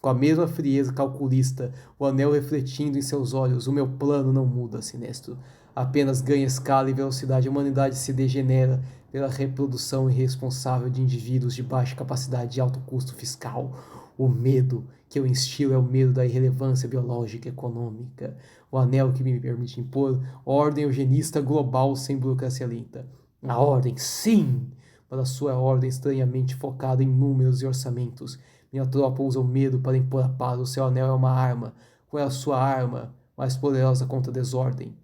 Com a mesma frieza calculista, o anel refletindo em seus olhos, o meu plano não muda, Sinestro. Apenas ganha escala e velocidade. A humanidade se degenera pela reprodução irresponsável de indivíduos de baixa capacidade e alto custo fiscal. O medo que eu instilo é o medo da irrelevância biológica e econômica. O anel que me permite impor ordem eugenista global sem burocracia lenta. A ordem, sim! Para sua ordem estranhamente focada em números e orçamentos. Minha tropa usa o medo para impor a paz. O seu anel é uma arma. Qual é a sua arma mais poderosa contra a desordem?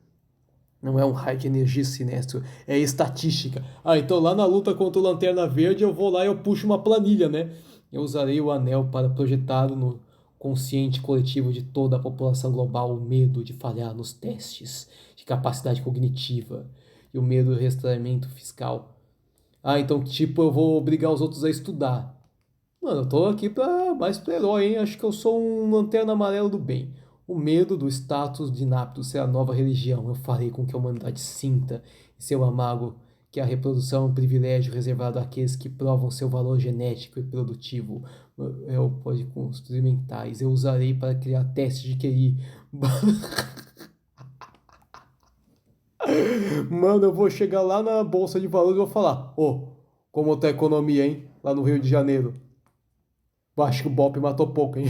Não é um raio de energia sinestro, é estatística. Ah, então lá na luta contra o Lanterna Verde eu vou lá e eu puxo uma planilha, né? Eu usarei o anel para projetá-lo no consciente coletivo de toda a população global o medo de falhar nos testes de capacidade cognitiva e o medo do rastreamento fiscal. Ah, então tipo eu vou obrigar os outros a estudar. Mano, eu tô aqui mais pra herói, hein? Acho que eu sou um lanterna amarelo do bem. O medo do status de inapto ser a nova religião. Eu farei com que a humanidade sinta em seu amago que a reprodução é um privilégio reservado àqueles que provam seu valor genético e produtivo. Eu pode construir mentais. Eu usarei para criar testes de QI. Mano, eu vou chegar lá na Bolsa de Valores e vou falar: Ô, como tá a economia, hein? Lá no Rio de Janeiro. Acho que o Bop matou pouco, hein?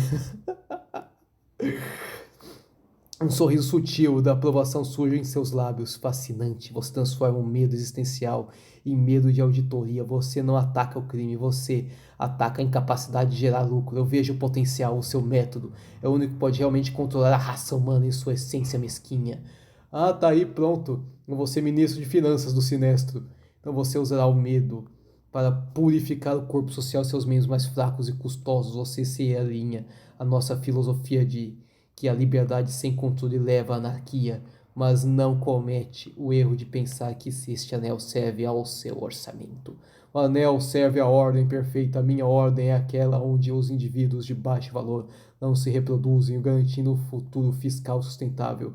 Um sorriso sutil da aprovação surge em seus lábios, fascinante. Você transforma um medo existencial em medo de auditoria. Você não ataca o crime, você ataca a incapacidade de gerar lucro. Eu vejo o potencial, o seu método. É o único que pode realmente controlar a raça humana em sua essência mesquinha. Ah, tá aí, pronto. Eu vou ser ministro de finanças do Sinestro. Então você usará o medo para purificar o corpo social e seus membros mais fracos e custosos. Você se alinha à nossa filosofia de que a liberdade sem controle leva à anarquia, mas não comete o erro de pensar que este anel serve ao seu orçamento. O anel serve à ordem perfeita. A minha ordem é aquela onde os indivíduos de baixo valor não se reproduzem, garantindo um futuro fiscal sustentável.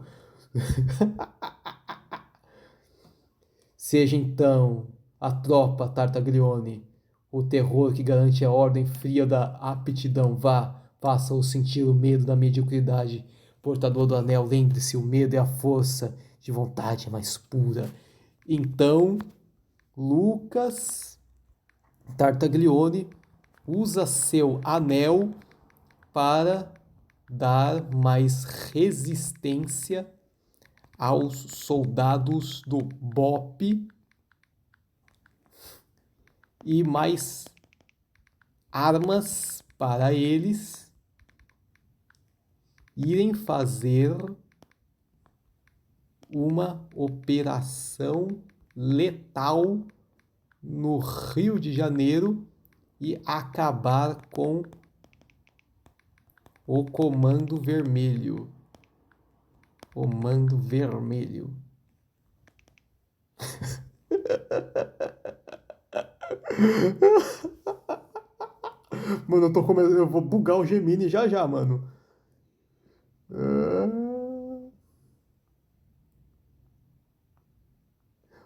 Seja então a tropa Tartaglione, o terror que garante a ordem fria da aptidão. Vá, faça-o sentir o medo da mediocridade. Portador do anel, lembre-se, o medo é a força de vontade é mais pura. Então, Lucas Tartaglione usa seu anel para dar mais resistência aos soldados do BOP e mais armas para eles irem fazer uma operação letal no Rio de Janeiro e acabar com o Comando Vermelho. Comando Vermelho. Mano, eu vou bugar o Gemini já já, mano.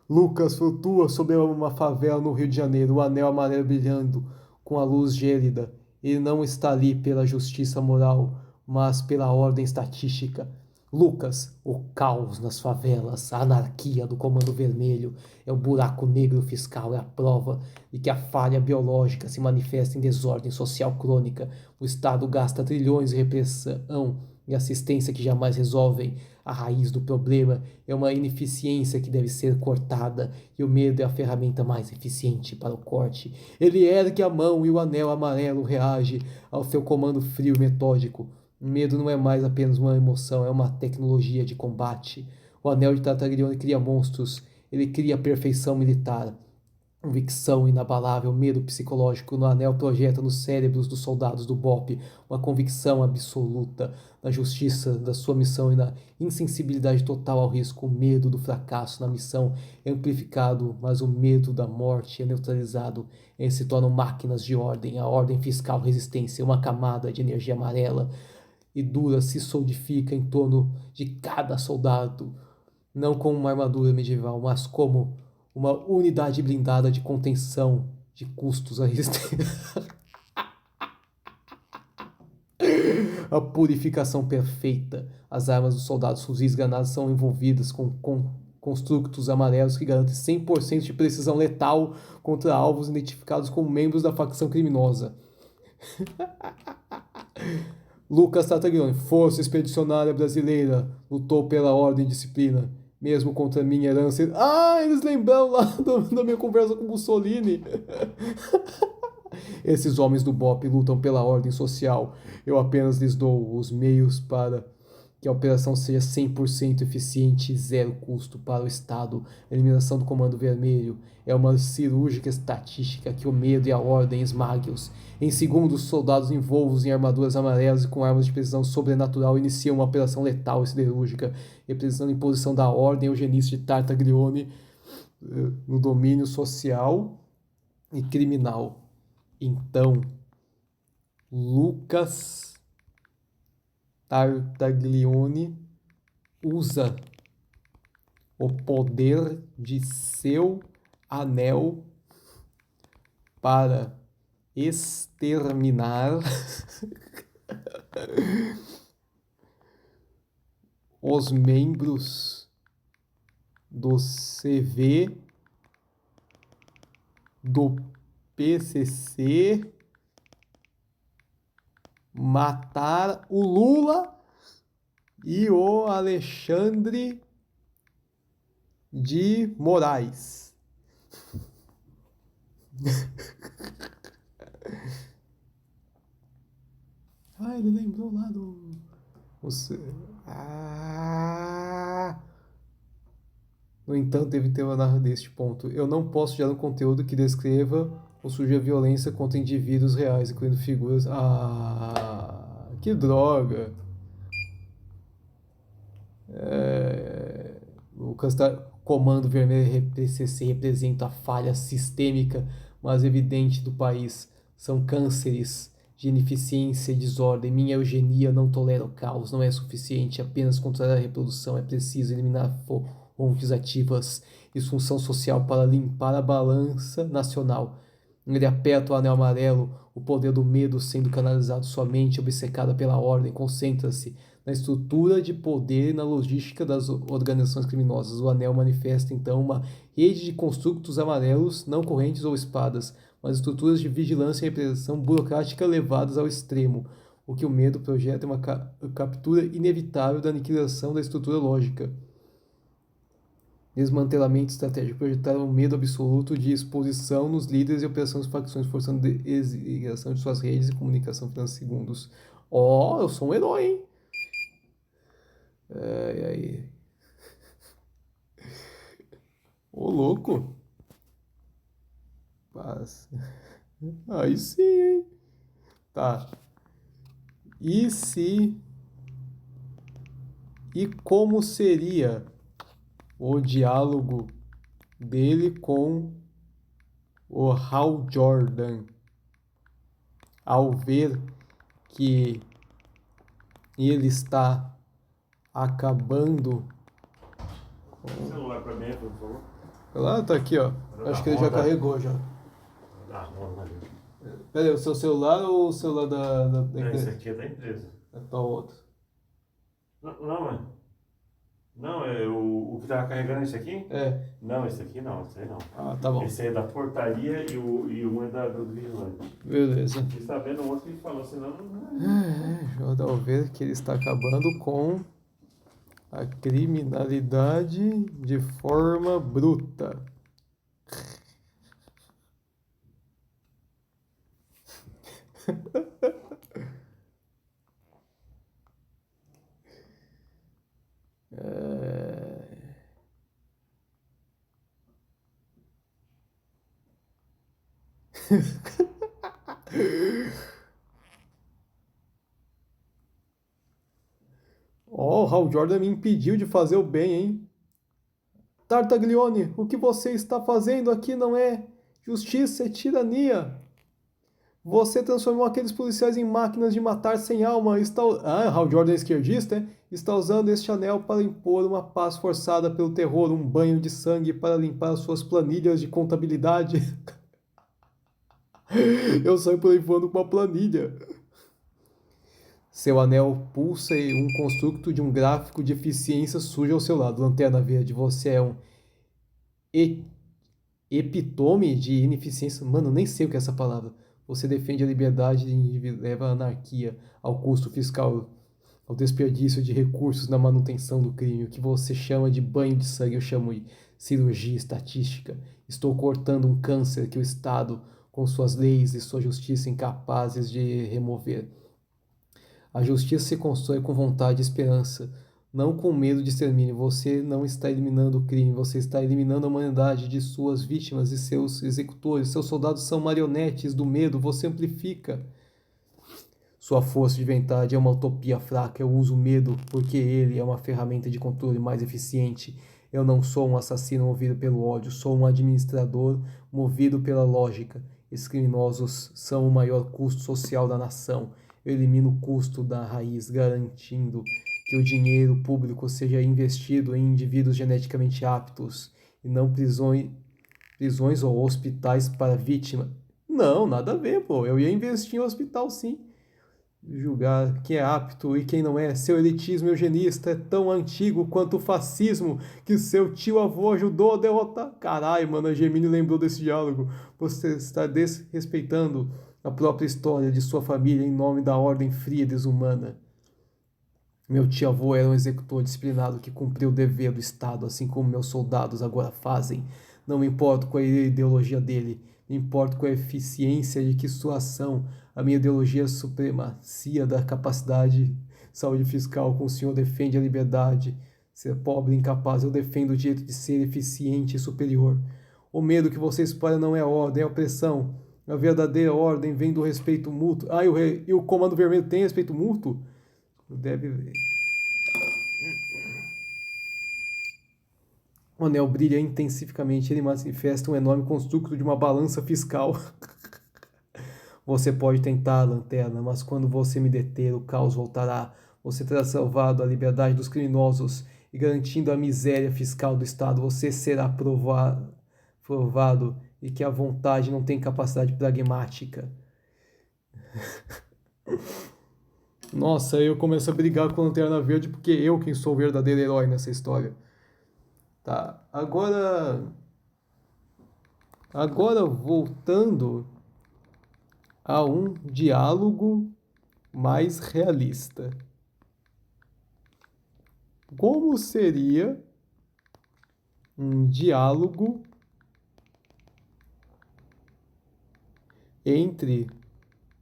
Lucas flutua sobre uma favela no Rio de Janeiro, o anel amarelo brilhando com a luz gélida. Ele não está ali pela justiça moral, mas pela ordem estatística. Lucas, o caos nas favelas, a anarquia do Comando Vermelho, é o buraco negro fiscal, é a prova de que a falha biológica se manifesta em desordem social crônica. O Estado gasta trilhões em repressão e assistência que jamais resolvem a raiz do problema. É uma ineficiência que deve ser cortada, e o medo é a ferramenta mais eficiente para o corte. Ele ergue a mão e o anel amarelo reage ao seu comando frio e metódico. O medo não é mais apenas uma emoção, é uma tecnologia de combate. O anel de Tartaglione cria monstros, ele cria perfeição militar. Convicção inabalável, medo psicológico no anel projeta nos cérebros dos soldados do BOP uma convicção absoluta na justiça da sua missão e na insensibilidade total ao risco. O medo do fracasso na missão é amplificado, mas o medo da morte é neutralizado. Eles se tornam máquinas de ordem. A ordem fiscal resistência é uma camada de energia amarela e dura se solidifica em torno de cada soldado, não como uma armadura medieval, mas como uma unidade blindada de contenção de custos à resistência. A purificação perfeita. As armas dos soldados fuzis granadas são envolvidas com construtos amarelos que garantem 100% de precisão letal contra alvos identificados como membros da facção criminosa. Lucas Tartaglione, Força Expedicionária Brasileira, lutou pela ordem e disciplina, mesmo contra minha herança. Ah, eles lembraram lá da minha conversa com Mussolini. Esses homens do BOP lutam pela ordem social. Eu apenas lhes dou os meios para que a operação seja 100% eficiente e zero custo para o Estado. A eliminação do Comando Vermelho é uma cirúrgica estatística que o medo e a ordem esmaguem-os. Em segundos, soldados envoltos em armaduras amarelas e com armas de precisão sobrenatural iniciam uma operação letal e cirúrgica, representando a imposição da ordem eugenista de Tartaglione no domínio social e criminal. Então, Lucas Tartaglione usa o poder de seu anel para exterminar os membros do CV, do PCC, matar o Lula e o Alexandre de Moraes. Ah, ele lembrou lá do... No entanto, deve ter uma narrativa deste ponto. Eu não posso gerar um conteúdo que descreva ou suja violência contra indivíduos reais, incluindo figuras... que droga! Lucas Comando Vermelho PCC representa a falha sistêmica mais evidente do país. São cânceres de ineficiência e desordem. Minha eugenia não tolera o caos. Não é suficiente apenas controlar a reprodução. É preciso eliminar fontes ativas. Disfunção social para limpar a balança nacional. Ele aperta o anel amarelo, o poder do medo sendo canalizado somente, obcecada pela ordem, concentra-se na estrutura de poder e na logística das organizações criminosas. O anel manifesta então uma rede de construtos amarelos, não correntes ou espadas, mas estruturas de vigilância e repressão burocrática levadas ao extremo. O que o medo projeta é uma captura inevitável da aniquilação da estrutura lógica. Desmantelamento estratégico projetar um medo absoluto de exposição nos líderes e operações de facções, forçando a desligação de suas redes e comunicação por segundos. Ó, eu sou um herói, hein? Ai, ai. Ô, louco. Paz. Aí sim, hein? Tá. E se... E como seria o diálogo dele com o Hal Jordan ao ver que ele está acabando com... O celular pra mim, por favor. Lá, tá aqui, ó. Acho que ele já carregou já. Ah, não, valeu. Pera aí, o seu celular ou o celular da Não, esse empresa? aqui é da empresa. É qual outro? Não, mano. Não, é o que tava carregando esse aqui? É. Não, esse aqui não, esse aí não. Ah, tá bom. Esse é da portaria e um é do vigilante. Beleza. Você está vendo o outro que falou, senão não. Jordan ao ver que ele está acabando com a criminalidade de forma bruta. Oh, Hal Jordan me impediu de fazer o bem, hein? Tartaglione, o que você está fazendo aqui não é justiça, é tirania. Você transformou aqueles policiais em máquinas de matar sem alma. Hal Jordan é esquerdista, é? Está usando este anel para impor uma paz forçada pelo terror, um banho de sangue para limpar suas planilhas de contabilidade. Eu saio por aí voando com uma planilha. Seu anel pulsa e um construto de um gráfico de eficiência surge ao seu lado. Lanterna Verde, você é um epitome de ineficiência. Mano, nem sei o que é essa palavra. Você defende a liberdade e leva a anarquia ao custo fiscal, ao desperdício de recursos na manutenção do crime. O que você chama de banho de sangue, eu chamo de cirurgia estatística. Estou cortando um câncer que o Estado, com suas leis e sua justiça, incapazes de remover. A justiça se constrói com vontade e esperança, não com medo de extermínio. Você não está eliminando o crime, você está eliminando a humanidade de suas vítimas e seus executores. Seus soldados são marionetes do medo, você amplifica. Sua força de vontade é uma utopia fraca. Eu uso o medo porque ele é uma ferramenta de controle mais eficiente. Eu não sou um assassino movido pelo ódio, sou um administrador movido pela lógica. Esses criminosos são o maior custo social da nação. Eu elimino o custo da raiz, garantindo que o dinheiro público seja investido em indivíduos geneticamente aptos e não prisões ou hospitais para vítima. Não, nada a ver, pô. Eu ia investir em hospital, sim. Julgar quem é apto e quem não é. Seu elitismo eugenista é tão antigo quanto o fascismo que seu tio-avô ajudou a derrotar. Caralho, mano, a Gemini lembrou desse diálogo. Você está desrespeitando a própria história de sua família em nome da ordem fria e desumana. Meu tio-avô era um executor disciplinado que cumpriu o dever do Estado, assim como meus soldados agora fazem. Não me importo com a ideologia dele, me importo com a eficiência de que sua ação. A minha ideologia é a supremacia da capacidade, saúde fiscal, com o senhor defende a liberdade. Ser pobre e incapaz, eu defendo o direito de ser eficiente e superior. O medo que você espalha não é ordem, é opressão. A verdadeira ordem vem do respeito mútuo. Ah, e o Comando Vermelho tem respeito mútuo? Deve ver. O anel brilha intensificamente, ele manifesta um enorme construto de uma balança fiscal. Você pode tentar, lanterna, mas quando você me deter, o caos voltará. Você terá salvado a liberdade dos criminosos e garantindo a miséria fiscal do Estado. Você será provado e que a vontade não tem capacidade pragmática. Nossa, eu começo a brigar com a Lanterna Verde porque eu quem sou o verdadeiro herói nessa história. Tá, agora voltando a um diálogo mais realista. Como seria um diálogo entre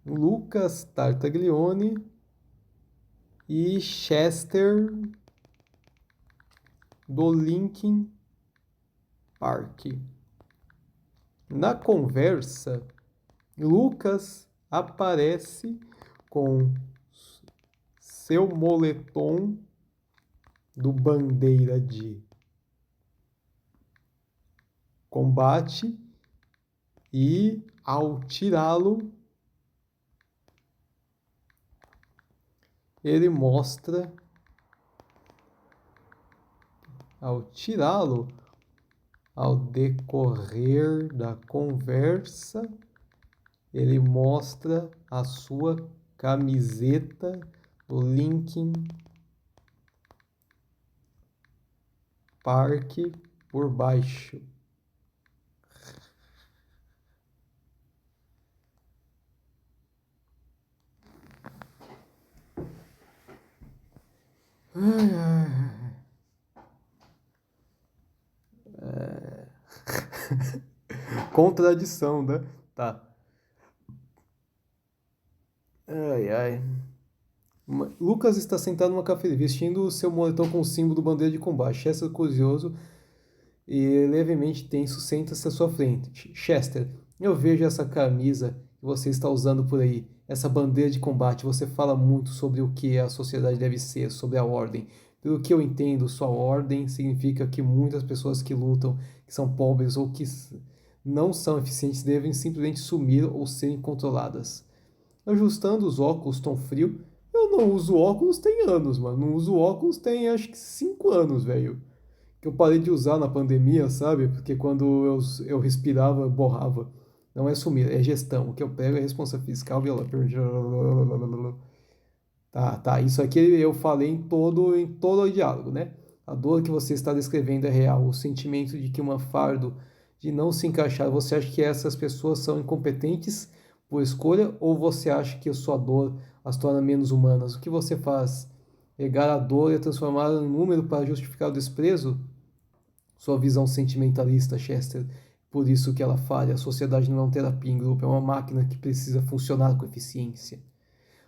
Lucas Tartaglione e Chester do Linkin Park? Na conversa, Lucas aparece com seu moletom do bandeira de combate e, ao tirá-lo, ele mostra, ao decorrer da conversa, ele mostra a sua camiseta do Linkin Park por baixo. Contradição, né? Tá. Ai, ai. Lucas está sentado numa cafeteria, vestindo o seu moletom com o símbolo do bandeira de combate. Chester, curioso e levemente tenso, senta-se à sua frente. Chester, eu vejo essa camisa que você está usando por aí, essa bandeira de combate. Você fala muito sobre o que a sociedade deve ser, sobre a ordem. Pelo que eu entendo, sua ordem significa que muitas pessoas que lutam, que são pobres ou que não são eficientes, devem simplesmente sumir ou serem controladas. Ajustando os óculos tom frio, eu não uso óculos tem anos, mano. Não uso óculos tem acho que 5 anos, velho. Que eu parei de usar na pandemia, sabe? Porque quando eu respirava, eu borrava. Não é sumir, é gestão. O que eu pego é responsabilidade fiscal, Tá. Isso aqui eu falei em todo o diálogo, né? A dor que você está descrevendo é real. O sentimento de que uma fardo de não se encaixar. Você acha que essas pessoas são incompetentes por escolha ou você acha que a sua dor as torna menos humanas? O que você faz? Pegar a dor e transformá-la em número para justificar o desprezo? Sua visão sentimentalista, Chester. Por isso que ela falha. A sociedade não é uma terapia em grupo, é uma máquina que precisa funcionar com eficiência.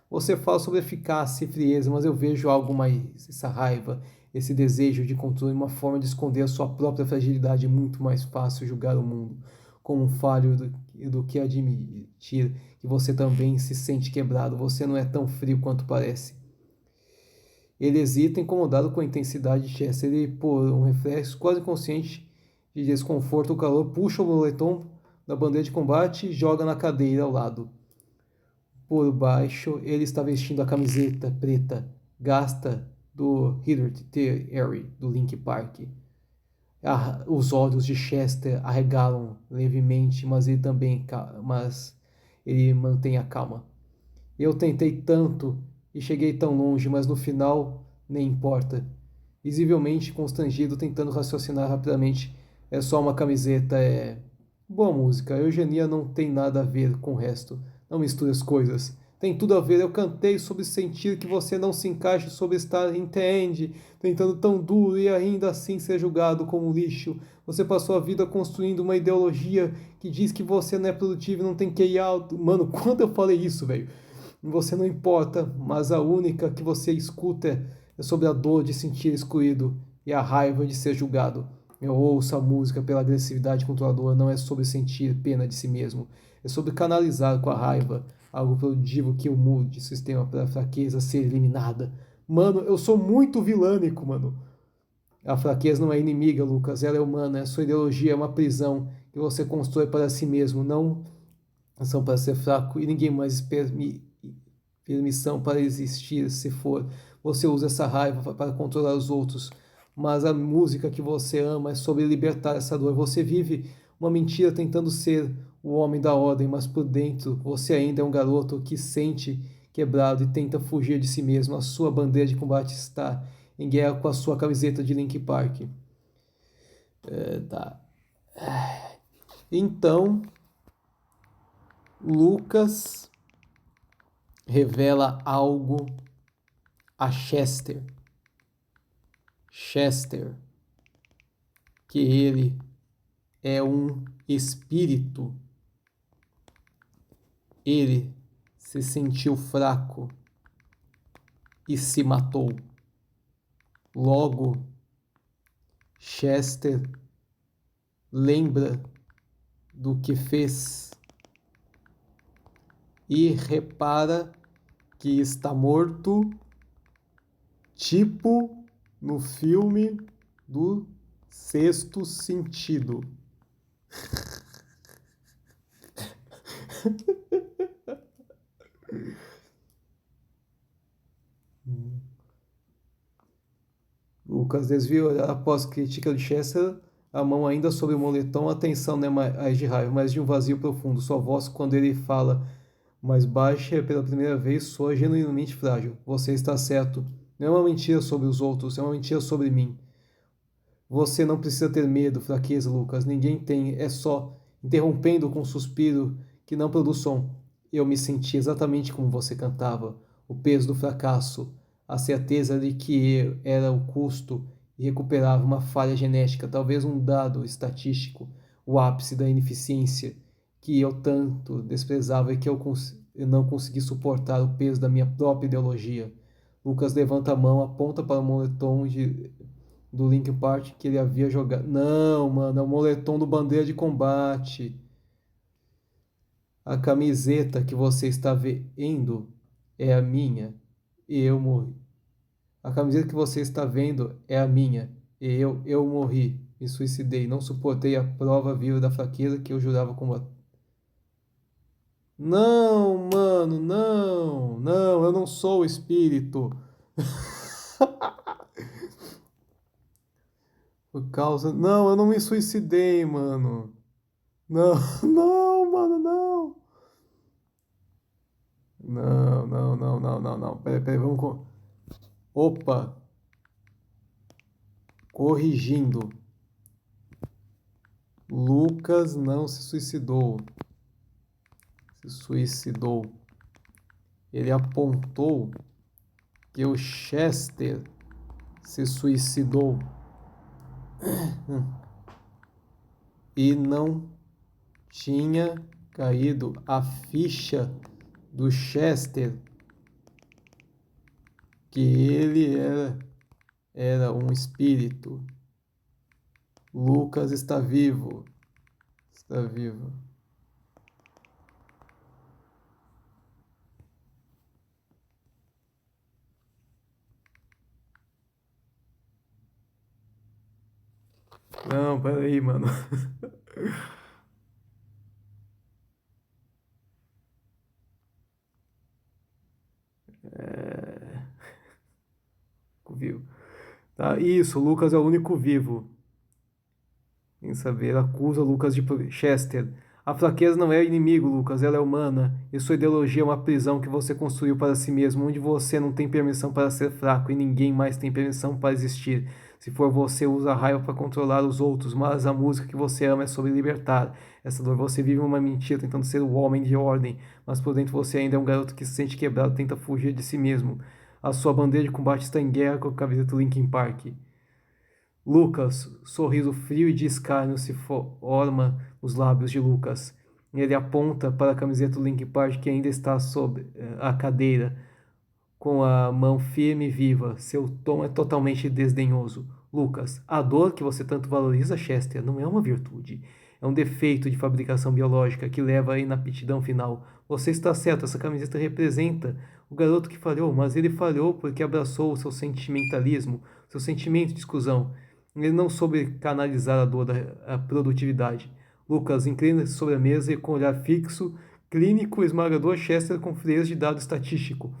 Você fala sobre eficácia e frieza, mas eu vejo algo mais, essa raiva, esse desejo de controle, uma forma de esconder a sua própria fragilidade. É muito mais fácil julgar o mundo como um falho do que admitir que você também se sente quebrado. Você não é tão frio quanto parece. Ele hesita, incomodado com a intensidade de Chester. Ele, por um reflexo quase consciente de desconforto, o calor puxa o moletom da bandeira de combate e joga na cadeira ao lado. Por baixo, ele está vestindo a camiseta preta gasta do Hillard Theory, do Linkin Park. Os olhos de Chester arregalam levemente, mas ele mantém a calma. Eu tentei tanto e cheguei tão longe, mas no final nem importa. Visivelmente constrangido, tentando raciocinar rapidamente. É só uma camiseta, é... Boa música, a eugenia não tem nada a ver com o resto. Não misture as coisas. Tem tudo a ver, eu cantei sobre sentir que você não se encaixa, sobre estar, entende, tentando tão duro e ainda assim ser julgado como lixo. Você passou a vida construindo uma ideologia que diz que você não é produtivo e não tem QI alto. Mano, quando eu falei isso, velho? Você não importa, mas a única que você escuta é sobre a dor de sentir excluído e a raiva de ser julgado. Eu ouço a música pela agressividade controladora, não é sobre sentir pena de si mesmo, é sobre canalizar com a raiva algo produtivo que eu mude o sistema para a fraqueza ser eliminada. Mano, eu sou muito vilânico, mano. A fraqueza não é inimiga, Lucas, ela é humana, a sua ideologia é uma prisão que você constrói para si mesmo, não são para ser fraco e ninguém mais permissão para existir se for. Você usa essa raiva para controlar os outros, mas a música que você ama é sobre libertar essa dor. Você vive Uma mentira tentando ser o homem da ordem, mas por dentro você ainda é um garoto que sente quebrado e tenta fugir de si mesmo. A sua bandeira de combate está em guerra com a sua camiseta de Linkin Park. Tá. Então, Lucas revela algo a Chester. Chester, que ele é um espírito. Ele se sentiu fraco e se matou. Logo, Chester lembra do que fez e repara que está morto, tipo no filme do Sexto Sentido. Lucas desviou após crítica de Chester a mão ainda sobre o moletom. A tensão não é mais de raiva, mas de um vazio profundo. Sua voz, quando ele fala mais baixa pela primeira vez, soa genuinamente frágil. Você está certo. Não é uma mentira sobre os outros, é uma mentira sobre mim. Você não precisa ter medo, fraqueza, Lucas. Ninguém tem. É só, interrompendo com um suspiro que não produz som. Eu me senti exatamente como você cantava. O peso do fracasso, a certeza de que era o custo e recuperava uma falha genética, talvez um dado estatístico, o ápice da ineficiência que eu tanto desprezava e que eu não consegui suportar o peso da minha própria ideologia. Lucas levanta a mão, aponta para o moletom do Linkin Park que ele havia jogado. Não, mano, é o moletom do Bandeira de Combate. A camiseta que você está vendo é a minha e eu morri. A camiseta que você está vendo é a minha e eu morri. Me suicidei. Não suportei a prova viva da fraqueza que eu jurava combater. Não, mano, não, não, eu não sou o espírito. Por causa. Não, eu não me suicidei, mano. Não, não, mano, não. Não, não, não, não, não, não. Peraí, vamos. Opa! Corrigindo. Lucas não se suicidou. Se suicidou. Ele apontou que o Chester se suicidou. E não tinha caído a ficha do Chester que ele era um espírito. Lucas está vivo. Está vivo. Não, peraí, mano. Vivo. Tá, isso, Lucas é o único vivo. Em saber, acusa Lucas de Chester. A fraqueza não é inimigo, Lucas, ela é humana. E sua ideologia é uma prisão que você construiu para si mesmo, onde você não tem permissão para ser fraco e ninguém mais tem permissão para existir. Se for você, usa a raiva para controlar os outros, mas a música que você ama é sobre libertar. Essa dor, você vive uma mentira tentando ser o homem de ordem, mas por dentro você ainda é um garoto que se sente quebrado, tenta fugir de si mesmo. A sua bandeira de combate está em guerra com a camiseta do Linkin Park. Lucas, sorriso frio e de escárnio se forma nos lábios de Lucas. Ele aponta para a camiseta do Linkin Park que ainda está sob a cadeira, com a mão firme e viva. Seu tom é totalmente desdenhoso. Lucas, a dor que você tanto valoriza, Chester, não é uma virtude. É um defeito de fabricação biológica que leva à inaptidão final. Você está certo, essa camiseta representa o garoto que falhou, mas ele falhou porque abraçou o seu sentimentalismo, seu sentimento de exclusão. Ele não soube canalizar a dor da produtividade. Lucas inclina-se sobre a mesa e com olhar fixo, clínico, esmagador, Chester com frieza de dado estatístico.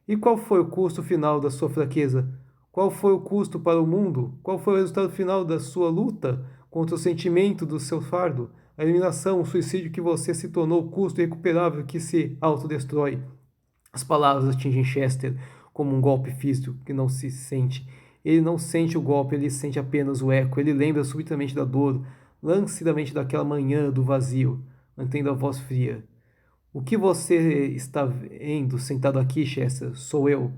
E qual foi o custo final da sua fraqueza? Qual foi o custo para o mundo? Qual foi o resultado final da sua luta? contra o sentimento do seu fardo, a eliminação, o suicídio que você se tornou, o custo irrecuperável que se autodestrói. As palavras atingem Chester como um golpe físico que não se sente. Ele não sente o golpe, ele sente apenas o eco. Ele lembra subitamente da dor, lancidamente daquela manhã do vazio, mantendo a voz fria. O que você está vendo sentado aqui, Chester? Sou eu.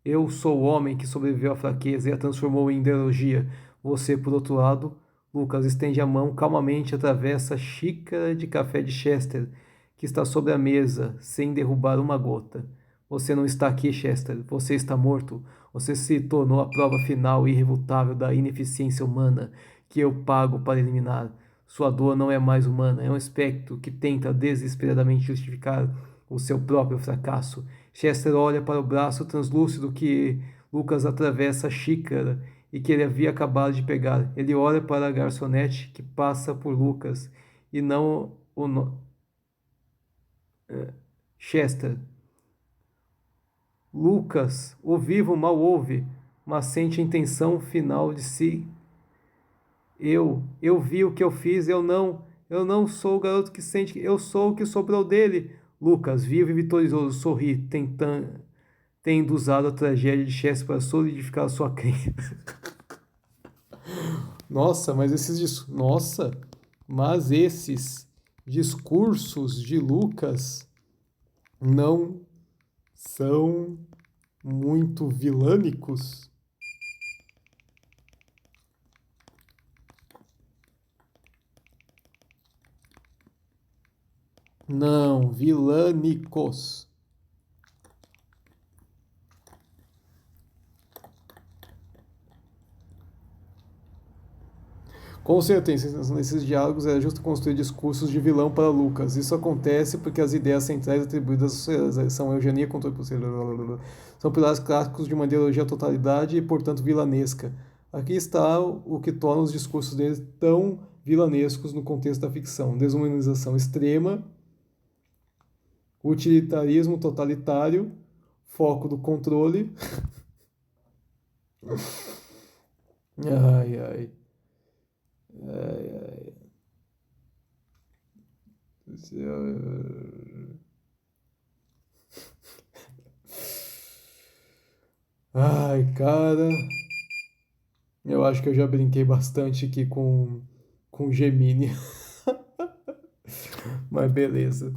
Eu sou o homem que sobreviveu à fraqueza e a transformou em ideologia. Você, por outro lado, Lucas estende a mão calmamente, atravessa a xícara de café de Chester, que está sobre a mesa, sem derrubar uma gota. Você não está aqui, Chester. Você está morto. Você se tornou a prova final e irrefutável da ineficiência humana que eu pago para eliminar. Sua dor não é mais humana, é um espectro que tenta desesperadamente justificar o seu próprio fracasso. Chester olha para o braço translúcido que Lucas atravessa a xícara e que ele havia acabado de pegar. Ele olha para a garçonete que passa por Lucas e não o Chester. Lucas, o vivo mal ouve, mas sente a intenção final de si. Eu vi o que eu fiz, eu não sou o garoto que sente, eu sou o que sobrou dele. Lucas, vivo e vitorioso, sorri, tendo usado a tragédia de Chester para solidificar a sua crença. Mas esses discursos de Lucas não são muito vilânicos? Não, vilânicos. Com certeza, nesses diálogos era justo construir discursos de vilão para Lucas. Isso acontece porque as ideias centrais atribuídas são eugenia, controle possível, são pilares clássicos de uma ideologia totalidade e, portanto, vilanesca. Aqui está o que torna os discursos deles tão vilanescos no contexto da ficção: desumanização extrema, utilitarismo totalitário, foco do controle. Ai, ai. Ai, ai. Ai, cara. Eu acho que eu já brinquei bastante aqui com Gemini. Mas beleza.